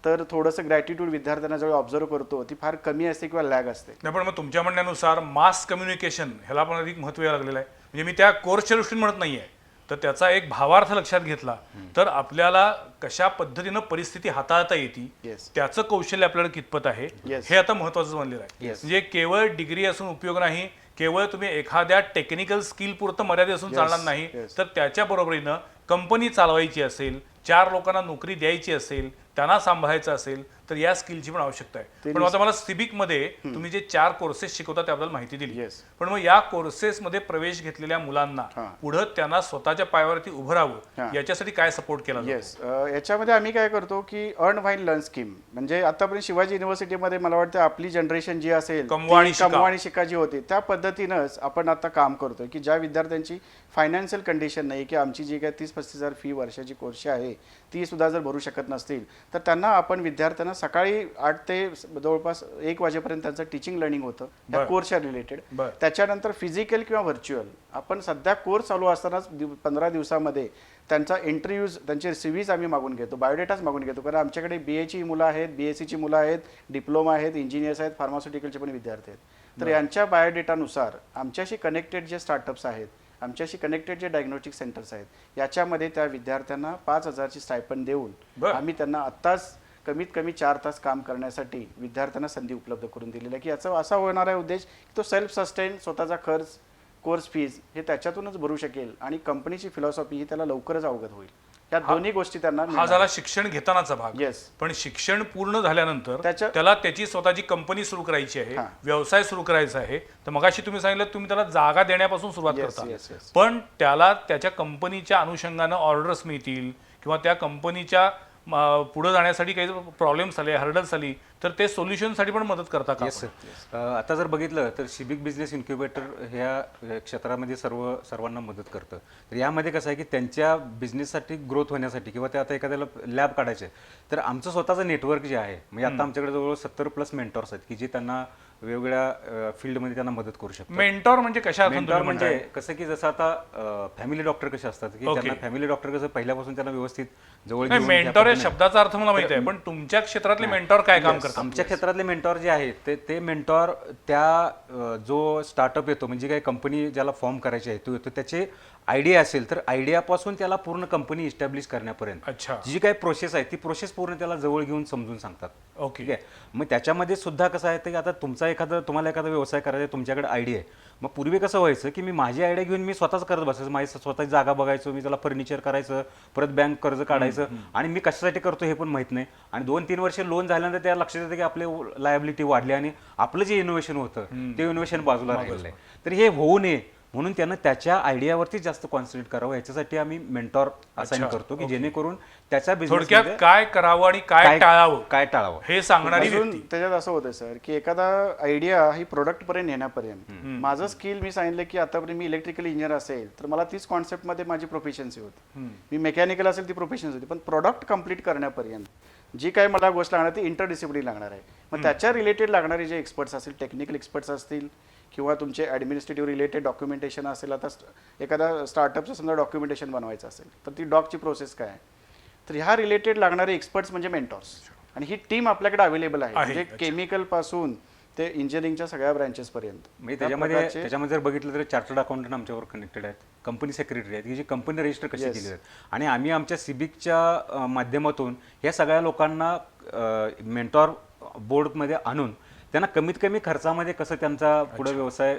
तर थोडंसं ग्रॅटिट्यूड विद्यार्थ्यांना जेव्हा ऑब्झर्व करतो ती फार कमी असते किंवा लॅग असते. नाही, पण मग तुमच्या म्हणण्यानुसार मास कम्युनिकेशन ह्याला पण अधिक महत्त्व यायला लागलेलं आहे. म्हणजे मी त्या कोर्सच्या दृष्टीने म्हणत नाहीये, तर त्याचा एक भावार्थ लक्षात घेतला तर आपल्याला कशा पद्धतीनं परिस्थिती हाताळता येते, Yes. त्याचं कौशल्य आपल्याला कितपत आहे Yes. हे आता महत्त्वाचं बनलेलं आहे. Yes. म्हणजे केवळ डिग्री असून उपयोग नाही, केवळ तुम्ही एखाद्या टेक्निकल स्किल पुरतं मर्यादित असून चालणार नाही, Yes. तर त्याच्या बरोबरीनं कंपनी चालवायची असेल, 4 लोकांना नोकरी द्यायची असेल, त्यांना सांभाळायचं असेल तर या स्किलची पण आवश्यकता आहे. पण आता मला सिबिकमध्ये तुम्ही जे 4 कोर्सेस शिकवता त्याबद्दल माहिती दिली, Yes. पण मग या कोर्सेसमध्ये प्रवेश घेतलेल्या मुलांना पुढे त्यांना स्वतःच्या पायावरती उभं राहावं याच्यासाठी काय सपोर्ट केला जातो? येस, याच्यामध्ये आम्ही काय करतो की अर्न व्हाईन लर्न स्कीम. म्हणजे आतापर्यंत शिवाजी युनिव्हर्सिटीमध्ये मला वाटतं आपली जनरेशन जी असेल कमवा आणि शिका. कमवा आणि शिका जी होती त्या पद्धतीनंच आपण आता काम करतोय की ज्या विद्यार्थ्यांची फायनान्शियल कंडिशन नाही की आमची जी काय 30-35 हजार फी वर्षाची कोर्स आहे ती सुद्धा जर भरू शकत नसतील तर त्यांना आपण विद्यार्थ्यांना सकाळी 8 ते जवळपास 1 वाजेपर्यंत त्यांचं टीचिंग लर्निंग होतं त्या कोर्सच्या रिलेटेड. बरं. त्याच्यानंतर फिजिकल किंवा व्हर्च्युअल आपण सध्या कोर्स चालू असतानाच 15 दिवसामध्ये त्यांचा इंटरव्ह्यूज, त्यांचे CVs आम्ही मागून घेतो, बायोडेटाच मागून घेतो. कारण आमच्याकडे BAची मुलं आहेत, BSCची मुलं आहेत, डिप्लोमा आहेत, इंजिनियर्स आहेत, फार्मास्युटिकलचे पण विद्यार्थी आहेत. तर यांच्या बायोडेटानुसार आमच्याशी कनेक्टेड जे स्टार्टअप्स आहेत, आमच्याशी कनेक्टेड जे डायग्नोस्टिक सेंटर्स आहेत, याच्यामध्ये त्या विद्यार्थ्यांना 5,000ची स्टायपन देऊन बरं. आम्ही त्यांना आत्ताच कमीत कमी 4 तास काम करण्यासाठी विद्यार्थ्यांना संधी उपलब्ध करून दिलेली आहे. की याचा असा होणार आहे उद्देश की तो सेल्फ सस्टेन, स्वतःचा खर्च, कोर्स फीज हे त्याच्यातूनच भरू शकेल आणि कंपनीची फिलॉसॉफी ही त्याला लवकरच अवगत होईल. या दोन्ही गोष्टी त्यांना हा झाला शिक्षण घेतानाचा भाग. Yes. पण शिक्षण पूर्ण झाल्यानंतर त्याच्या- त्याला त्याची स्वतःची कंपनी सुरू करायची आहे, हा. व्यवसाय सुरू करायचा आहे. तर मगाशी तुम्ही सांगितलं तुम्ही त्याला जागा देण्यापासून सुरुवात Yes, करता, yes, yes. पण त्याला त्याच्या कंपनीच्या अनुषंगानं ऑर्डर्स मिळतील किंवा त्या कंपनीच्या पुढे जाण्यासाठी काही प्रॉब्लेम्स आले, हर्डल्स आली तर ते सोल्युशनसाठी पण मदत करता का? Yes sir. आता जर बघितलं तर सिबिक बिझनेस इन्क्युबेटर ह्या क्षेत्रामध्ये सर्वांना मदत करतं. तर यामध्ये कसं आहे की त्यांच्या बिझनेससाठी ग्रोथ होण्यासाठी किंवा ते आता एखाद्याला लॅब काढायचे तर आमचं स्वतःचं नेटवर्क जे आहे, म्हणजे आता आमच्याकडे जवळ 70+ मेंटॉर्स आहेत की जे त्यांना वेगवेगळ्या फील्डमध्ये त्यांना मदत करू शकतात. मेंटॉर म्हणजे कशा मेंटॉर म्हणजे कसं की जसं आता फॅमिली डॉक्टर कसे असतात की Okay. त्यांना फॅमिली डॉक्टर कसं पहिल्यापासून त्यांना व्यवस्थित जवळ नाही, घेऊन त्या मेंटॉर या पद्धतीने- शब्दाचा अर्थ मला माहिती आहे, पण तुमच्या क्षेत्रातले मेंटॉर काय काम करतात? आमच्या क्षेत्रातले मेंटॉर जे आहेत ते मेंटॉर जो स्टार्टअप येतो म्हणजे काही कंपनी ज्याला फॉर्म करायची आहे तो येतो, त्याचे आयडिया असेल तर आयडियापासून त्याला पूर्ण कंपनी इस्टॅब्लिश करण्यापर्यंत अच्छा. जी काही प्रोसेस आहे ती प्रोसेस पूर्ण त्याला जवळ घेऊन समजून सांगतात. ओके. ठीक आहे. मग त्याच्यामध्ये सुद्धा कसं आहे की आता तुम्हाला एखादा व्यवसाय करायचा आहे, तुमच्याकडे आयडिया आहे. मग पूर्वी कसं व्हायचं की मी माझी आयडिया घेऊन मी स्वतःच करत बसायचं, माझी स्वतःची जागा बघायचो, मी त्याला फर्निचर करायचं, परत बँक कर्ज काढायचं आणि मी कशासाठी करतो हे पण माहित नाही. आणि 2-3 वर्ष लोन झाल्यानंतर त्या लक्षात येतं की आपले लायबिलिटी वाढली आणि आपलं जे इनोव्हेशन होतं ते इनोव्हेशन बाजूला राहिलेलं आहे. तर हे होऊ नये म्हणून त्यानं त्याच्या आयडियावरती जास्त कॉन्सन्ट्रेट करावं, याच्यासाठी आम्ही मेंटॉर असाइन करतो की जेणेकरून त्याच्या थोडक्यात बिझनेस काय करावं आणि काय टाळावं काय टाळावं हे सांगणारी अजून व्यक्ती. त्याच्यात असं होतं सर की एखादा आयडिया ही प्रोडक्ट पर्यंत नेण्यापर्यंत माझं स्किल, मी सांगितलं की आतापर्यंत मी इलेक्ट्रिकल इंजिनियर असेल तर मला तीच कॉन्सेप्टमध्ये माझी प्रोफिशियन्सी होती. मी मेकॅनिकल असेल ती प्रोफिशियन्सी होती, पण प्रोडक्ट कम्प्लीट करण्यापर्यंत जी काही मला गोष्ट लागणार ती इंटरडिसिप्लिन लागणार आहे. मग त्याच्या रिलेटेड लागणारे जे एक्सपर्ट्स असतील, टेक्निकल एक्सपर्ट्स असतील किंवा तुमचे ॲडमिनिस्ट्रेटिव्ह रिलेटेड डॉक्युमेंटेशन असेल. आता एखादा स्टार्टअपचं समजा डॉक्युमेंटेशन बनवायचं असेल तर ती डॉकची प्रोसेस काय आहे, तर ह्या रिलेटेड लागणारे एक्सपर्ट्स म्हणजे मेंटॉर्स. आणि ही टीम आपल्याकडे अवेलेबल आहे, म्हणजे केमिकल पासून ते इंजिनिअरिंगच्या सगळ्या ब्रँचेस पर्यंत. म्हणजे त्याच्यामध्ये जर बघितलं तर चार्टर्ड अकाउंटंट आमच्यावर कनेक्टेड आहेत, कंपनी सेक्रेटरी आहेत की जी कंपनी रजिस्टर कशी Yes. केली जाते आणि आम्ही आमच्या सिबिकच्या माध्यमातून ह्या सगळ्या लोकांना मेंटॉर बोर्डमध्ये आणून त्यांना कमीत कमी खर्चामध्ये कसं त्यांचा पुढे व्यवसाय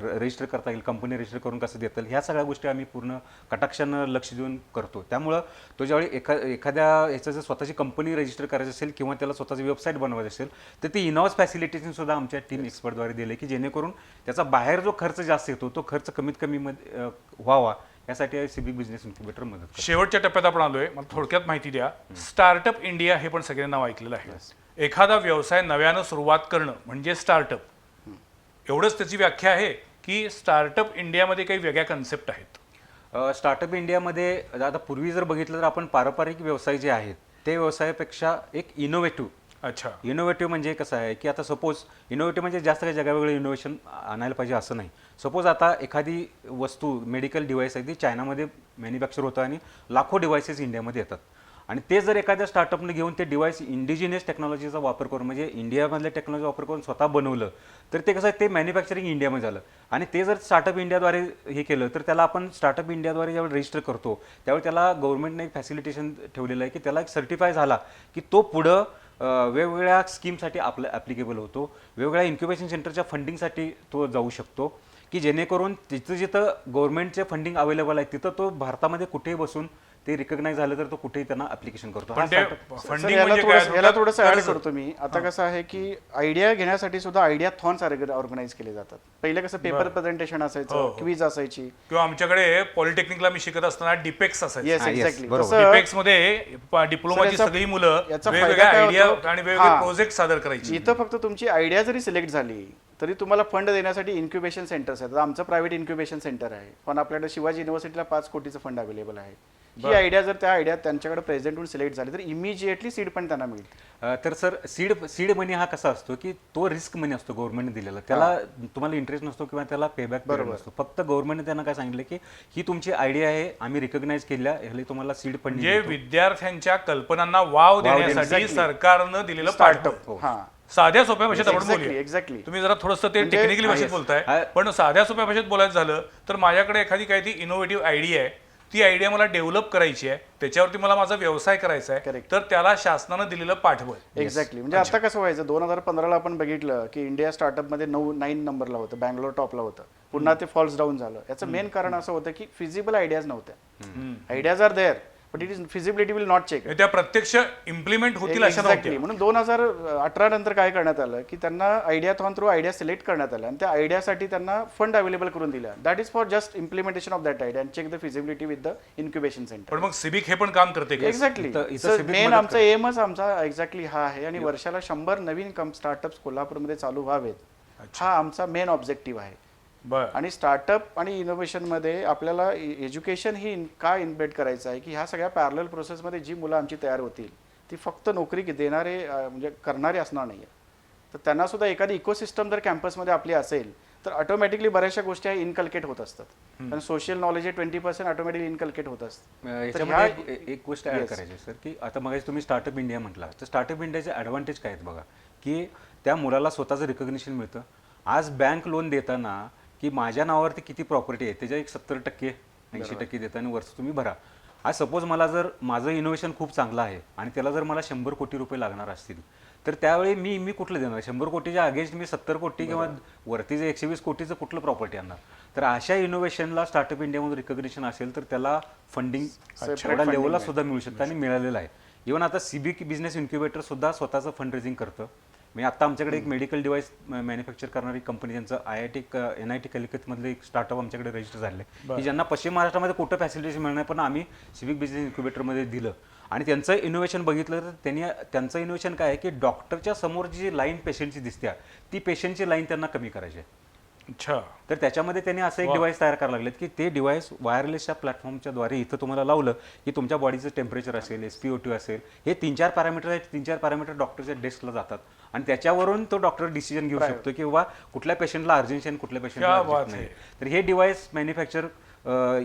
रजिस्टर करता येईल, कंपनी रजिस्टर करून कसं देता येईल, ह्या सगळ्या गोष्टी आम्ही पूर्ण कटाक्षानं लक्ष देऊन करतो. त्यामुळं तो ज्यावेळी एखाद्या ह्याचं जर स्वतःची कंपनी रजिस्टर करायची असेल किंवा त्याला स्वतःची वेबसाईट बनवायची असेल तर ती इनॉस फॅसिलिटीजून सुद्धा आमच्या टीम एक्सपर्टद्वारे दिले की जेणेकरून त्याचा बाहेर जो खर्च जास्त येतो तो खर्च कमीत कमी व्हावा यासाठी सिबिक बिझनेस इन्क्युबेटर मदत करतो. शेवटच्या टप्प्यात आपण आलोय. मला थोडक्यात माहिती द्या. स्टार्टअप इंडिया हे पण सगळ्यांना नाव ऐकलेलं आहे. एखादा व्यवसाय नव्यानं सुरुवात करणं म्हणजे स्टार्टअप. एवढंच त्याची व्याख्या आहे की स्टार्टअप इंडियामध्ये काही वेगळ्या कन्सेप्ट आहेत? स्टार्टअप इंडियामध्ये आता पूर्वी जर बघितलं तर आपण पारंपरिक व्यवसाय जे आहेत ते व्यवसायापेक्षा एक इनोव्हेटिव्ह अच्छा. इनोव्हेटिव्ह म्हणजे कसं आहे की आता सपोज इनोव्हेटिव्ह म्हणजे जास्त काही जगावेगळं इनोव्हेशन आणायला पाहिजे असं नाही. सपोज आता एखादी वस्तू मेडिकल डिव्हाइस आहे ती चायनामध्ये मॅन्युफॅक्चर होतं आणि लाखो डिव्हायसेस इंडियामध्ये येतात आणि ते जर एखाद्या स्टार्टअपने घेऊन ते डिव्हाइस इंडिजिनियस टेक्नॉलॉजीचा वापर करून म्हणजे इंडियामधल्या टेक्नॉलॉजी वापर करून स्वतः बनवलं तर ते कसं आहे ते मॅन्युफॅक्चरिंग इंडियामध्ये झालं आणि ते जर स्टार्टअप इंडियाद्वारे हे केलं तर त्याला आपण स्टार्टअप इंडियाद्वारे ज्यावेळी रजिस्टर करतो त्यावेळी त्याला गव्हर्नमेंटने एक फॅसिलिटेशन ठेवलेलं आहे की त्याला एक सर्टिफाय झाला की तो पुढं वेगवेगळ्या स्कीमसाठी आपलं ॲप्लिकेबल होतो, वेगवेगळ्या इन्क्युबेशन सेंटरच्या फंडिंगसाठी तो जाऊ शकतो की जेणेकरून जिथं जिथं गव्हर्नमेंटचे फंडिंग अवेलेबल आहे तिथं तो भारतामध्ये कुठेही बसून ते रिकग्नाइज झालं तर तो कुठेही त्यांना ऍप्लिकेशन करतो. पण ते सर, फंडिंग याला म्हणजे थोडंसं काय? थोडंसं ऍड कर्ज. करतो मी. आता कसं आहे की आयडिया घेण्यासाठी सुद्धा आयडिया थॉन्स ऑर्गनाईज केले जातात. पहिले कसं पेपर प्रेझेंटेशन हो, असायचं, हो. क्विज असायची. किंवा आमच्याकडे पॉलिटेक्निकला मी शिकत असताना डिपेक्स असायचं. Yes yes, exactly. बरोबर. डिपेक्स मध्ये डिप्लोमाची याचा- सगळी मुलं याचा वेगवेगळ्या फायदा काय आयडिया होतो? आणि वेगवेगळे हां. प्रोजेक्ट सादर करायचे. इथं फक्त तुमची आयडिया जरी सिलेक्ट झाली तरी तुम्हाला फंड देण्यासाठी इन्क्युबेशन सेंटर्स आहेत. आता आमचं प्रायव्हेट इन्क्युबेशन सेंटर आहे पण आपल्याकडे शिवाजी युनिव्हर्सिटीला 5 कोटीचं फंड अवेलेबल आहे. ही आयडिया जर त्या आयडिया त्यांच्याकडे प्रेझेंट होऊन सिलेक्ट झाली तर इमिजिएटली सीड पण त्यांना मिळेल. तर सर सीड मनी हा कसा असतो की तो रिस्क मनी असतो गव्हर्नमेंटने दिलेला, त्याला तुम्हाला इंटरेस्ट नसतो किंवा त्याला पेबॅक नसतो. फक्त गव्हर्नमेंटने त्यांना काय सांगितलं की ही तुमची आयडिया आहे आम्ही रिकग्नाइज केल्या ह्याला तुम्हाला सीड फंड म्हणजे विद्यार्थ्यांच्या कल्पनांना वाव देण्यासाठी exactly. सरकारनं दिलेलं स्टार्टअप. पाठबळ. हां, साध्या सोप्या भाषेत आपण एक्झॅक्टली बोलूया. एक्झॅक्टली. तुम्ही जरा थोडंसं ते म्हणजे- टेक्निकली भाषेत yes. बोलताय पण साध्या सोप्या भाषेत बोलायचं झालं तर माझ्याकडे एखादी काही ती इनोव्हेटिव्ह आयडिया आहे, ती आयडिया मला डेव्हलप करायची आहे, त्याच्यावरती मला माझा व्यवसाय करायचा आहे, Correct. तर त्याला शासनानं दिलेलं पाठबळ. एक्झॅक्टली. म्हणजे आता कसं व्हायचं 2015ला आपण बघितलं की इंडिया स्टार्टअपमध्ये 9 नंबरला होतं, बँगलोर टॉपला होतं, पुन्हा ते फॉल्स डाऊन झालं. याचं मेन कारण असं होतं की फिजिबल आयडियाज नव्हत्या. Ideas are there but it is feasibility will not check. त्या प्रत्यक्ष इम्प्लिमेंट होतील अशा एक्झॅक्टली. नव्हत्या. म्हणून 2018 नंतर काय करण्यात आलं की त्यांना आयडिया थ्रू आयडिया सिलेक्ट करण्यात आल्या आणि त्या आयडियासाठी त्यांना फंड अवेलेबल करून दिला. That is for just implementation of that idea and check the feasibility with the incubation centre. पण मग सिबिक हे पण काम करते का? एक्झॅक्टली. इथं civic मेन मदत आमचा एमच आमचा एक्झॅक्टली हा आहे आणि वर्षाला 100 नवीन स्टार्टअप्स कोल्हापूरमध्ये चालू व्हावेत, हा आमचा मेन ऑब्जेक्टिव्ह आहे. बर. आणि स्टार्टअप आणि इनोव्हेशनमध्ये आपल्याला एज्युकेशन ही का इन्व्हेट करायचं आहे की ह्या सगळ्या पॅरलल प्रोसेसमध्ये जी मुलं आमची तयार होतील ती फक्त नोकरी देणारे म्हणजे करणारे असणार नाही आहे. तर त्यांना सुद्धा एखादी इकोसिस्टम जर कॅम्पसमध्ये आपली असेल तर ऑटोमॅटिकली बऱ्याचशा गोष्टी ह्या इनकल्केट होत असतात. कारण सोशल नॉलेज हे 20% ऑटोमॅटिकली इनकल्केट होत असतं. याच्यामध्ये एक गोष्ट ऍड करायची सर की आता मग तुम्ही स्टार्टअप इंडिया म्हटला तर स्टार्टअप इंडियाचे ॲडव्हान्टेज काय आहेत बघा की त्या मुलाला स्वतःचं रिकग्निशन मिळतं. आज बँक लोन देताना की माझ्या नावावरती किती प्रॉपर्टी आहे त्याच्या एक 70% 80% देता आणि वर्ष तुम्ही भरा. आज सपोज मला जर माझं इनोव्हेशन खूप चांगलं आहे आणि त्याला जर मला 100 कोटी रुपये लागणार असतील तर त्यावेळी मी कुठलं देणार? 100 कोटीच्या अगेन्स्ट मी 70 कोटी किंवा वरती जे 120 कोटीचं कुठलं प्रॉपर्टी आणणार? तर अशा इनोव्हेशनला स्टार्टअप इंडियामध्ये रिकग्निशन असेल तर त्याला फंडिंग एवढ्या लेवलला सुद्धा मिळू शकतं आणि मिळालेलं आहे. इव्हन आता सिबिक बिझनेस इन्क्युबेटर सुद्धा स्वतःचं फंड रेझिंग करतं. मी आता आमच्याकडे एक मेडिकल डिव्हाइस मॅन्युफॅक्चर करणारी कंपनी ज्यांचं NIT कलिकतमधलं एक स्टार्टअप आमच्याकडे रजिस्टर झाले की ज्यांना पश्चिम महाराष्ट्रामध्ये कुठं फॅसिलिटीज मिळणार पण आम्ही सिविक बिझनेस इन्क्युबेटरमध्ये दिलं आणि त्यांचं इनोव्हेशन बघितलं तर त्यांचं इनोव्हेशन काय आहे की डॉक्टरच्या समोर जी लाईन पेशंटची दिसते ती पेशंटची लाईन त्यांना कमी करायची आहे. अच्छा. तर त्याच्यामध्ये त्यांनी असं एक डिव्हाइस तयार करायला लागलेत की ते डिव्हाइस वायरलेसच्या प्लॅटफॉर्मच्या द्वारे इथं तुम्हाला लावलं की तुमच्या बॉडीचं टेम्परेचर असेल, SpO2 असेल, हे 3-4 पॅरामीटर आहेत. 3-4 पॅरामीटर डॉक्टरच्या डेस्कला जातात आणि त्याच्यावरून तो डॉक्टर डिसिजन घेऊ शकतो की बाबा कुठल्या पेशंटला अर्जन्सी आणि कुठल्या पेशंटला क्या बात अर्जन्सी नाही. तर हे डिव्हाइस मॅन्युफॅक्चर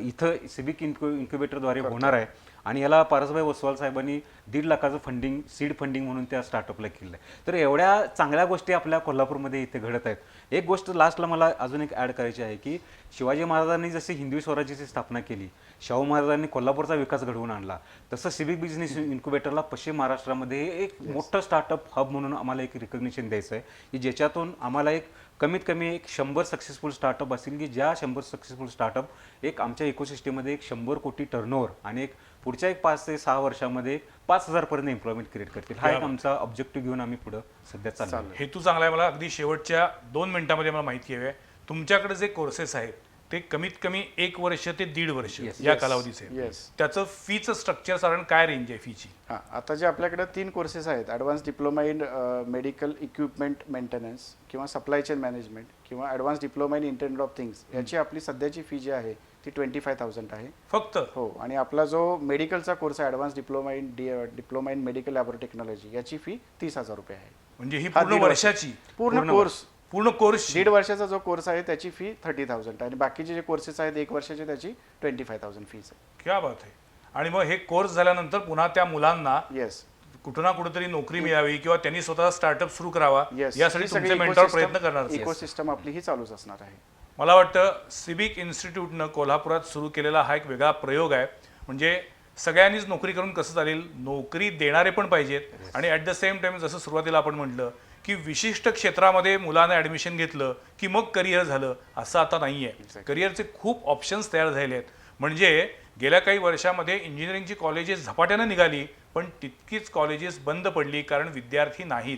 इथं सिबिक इन्क्युबेटरद्वारे होणार आहे आणि याला पारसभाई ओसवाल साहेबांनी 1.5 लाखाचं फंडिंग, सीड फंडिंग म्हणून त्या स्टार्टअपला केलं आहे. तर एवढ्या चांगल्या गोष्टी आपल्या कोल्हापूरमध्ये इथे घडत आहेत. एक गोष्ट लास्टला मला अजून एक ॲड करायची आहे की शिवाजी महाराजांनी जशी हिंदवी स्वराज्याची स्थापना केली, शाहू महाराजांनी कोल्हापूरचा विकास घडवून आणला, तसं सिविक बिझनेस इन्क्युबेटरला पश्चिम महाराष्ट्रामध्ये एक मोठं स्टार्टअप हब म्हणून आम्हाला एक रिकग्निशन द्यायचं आहे की ज्याच्यातून आम्हाला एक कमीत कमी एक 100 सक्सेसफुल स्टार्टअप असतील की ज्या 100 सक्सेसफुल स्टार्टअप एक आमच्या इकोसिस्टममध्ये एक 100 कोटी टर्नओव्हर आणि एक पुढच्या एक 5 ते 6 वर्षामध्ये 5,000 पर्यंत एम्प्लॉयमेंट क्रिएट करतील. हा एक आमचा ऑब्जेक्टिव्ह घेऊन आम्ही पुढे सध्या चाललो. हेतू चांगला आहे. मला अगदी शेवटच्या 2 मिनिटांमध्ये मला माहिती हवी आहे, तुमच्याकडे जे कोर्सेस आहेत ते कमीत कमी 1 वर्ष ते 1.5 वर्ष या कालावधीचे Yes. त्याचं फीचं स्ट्रक्चर साधारण काय रेंज आहे फीची? हां, आता जे आपल्याकडे 3 कोर्सेस आहेत, advance diploma in medical equipment maintenance किंवा सप्लाय चेन मॅनेजमेंट किंवा advance diploma in internet of things, याची आपली सध्याची फी जी आहे ती 25,000 आहे फक्त? हो. आणि आपला जो मेडिकलचा कोर्स आहे advance diploma in medical laboratory technology, याची फी 30,000 रुपये आहे. म्हणजे ही हा पूर्ण 1.5 वर्षाची पूर्ण कोर्स पूर्ण कोर्स 1.5 वर्षाचा जो कोर्स आहे त्याची फी 30,000 आणि बाकीचे जे कोर्सेस आहेत 1 वर्षाचे त्याची 25,000 फीज आहे. क्या बात आहे. आणि मग हे कोर्स झाल्यानंतर पुन्हा त्या मुलांना येस कुठं ना कुठेतरी नोकरी मिळावी किंवा त्यांनी स्वतः स्टार्टअप सुरू करावा येस, यासाठी तुमचे मेंटॉर प्रयत्न करणार. इकोसिस्टम आपली ही चालूच असणार आहे. मला वाटतं सिविक इन्स्टिट्यूटनं कोल्हापुरात सुरू केलेला हा एक वेगळा प्रयोग आहे. म्हणजे सगळ्यांनीच नोकरी करून कसं चालेल, नोकरी देणारे पण पाहिजेत आणि ॲट द सेम टाइम जसं सुरुवातीला आपण म्हटलं की विशिष्ट क्षेत्रामध्ये मुलानं ॲडमिशन घेतलं की मग करिअर झालं असं आता नाही आहे. करिअरचे खूप ऑप्शन्स तयार झाले आहेत. म्हणजे गेल्या काही वर्षामध्ये इंजिनिअरिंगची कॉलेजेस झपाट्यानं निघाली पण तितकीच कॉलेजेस बंद पडली कारण विद्यार्थी नाहीत.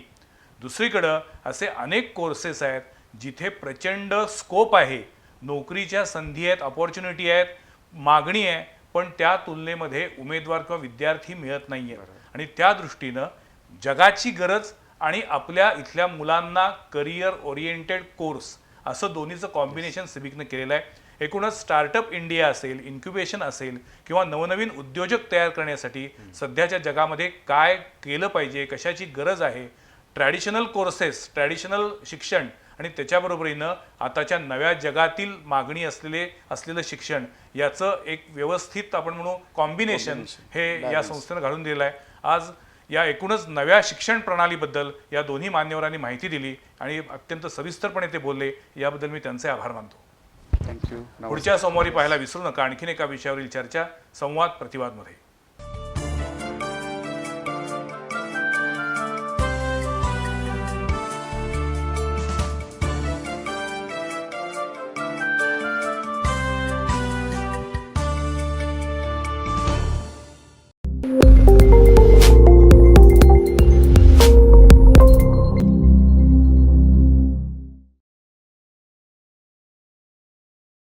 दुसरीकडं असे अनेक कोर्सेस आहेत जिथे प्रचंड स्कोप आहे, नोकरीच्या संधी आहेत, अपॉर्च्युनिटी आहेत, मागणी आहे, पण त्या तुलनेमध्ये उमेदवार किंवा विद्यार्थी मिळत नाही आहेत. आणि त्या दृष्टीनं जगाची गरज आणि आपल्या इथल्या मुलांना करिअर ओरिएंटेड कोर्स असं दोन्हीचं कॉम्बिनेशन सिविकनं केलेलं आहे. एकूणच स्टार्टअप इंडिया असेल, इन्क्युबेशन असेल किंवा नवनवीन उद्योजक तयार करण्यासाठी सध्याच्या जगामध्ये काय केलं पाहिजे, कशाची गरज आहे, ट्रॅडिशनल कोर्सेस, ट्रॅडिशनल शिक्षण आणि त्याच्याबरोबरीनं आताच्या नव्या जगातील मागणी असलेलं शिक्षण याचं एक व्यवस्थित आपण म्हणू कॉम्बिनेशन हे या संस्थेनं घालून दिलेलं आहे. आज या एकूणच नव्या शिक्षण प्रणालीबद्दल या दोन्ही मान्यवरांनी माहिती दिली आणि अत्यंत सविस्तरपणे ते बोलले, याबद्दल मी त्यांचे आभार मानतो. थँक्यू. पुढच्या सोमवारी पाहायला विसरू नका आणखीन एका विषयावरील चर्चा संवाद प्रतिवादमध्ये.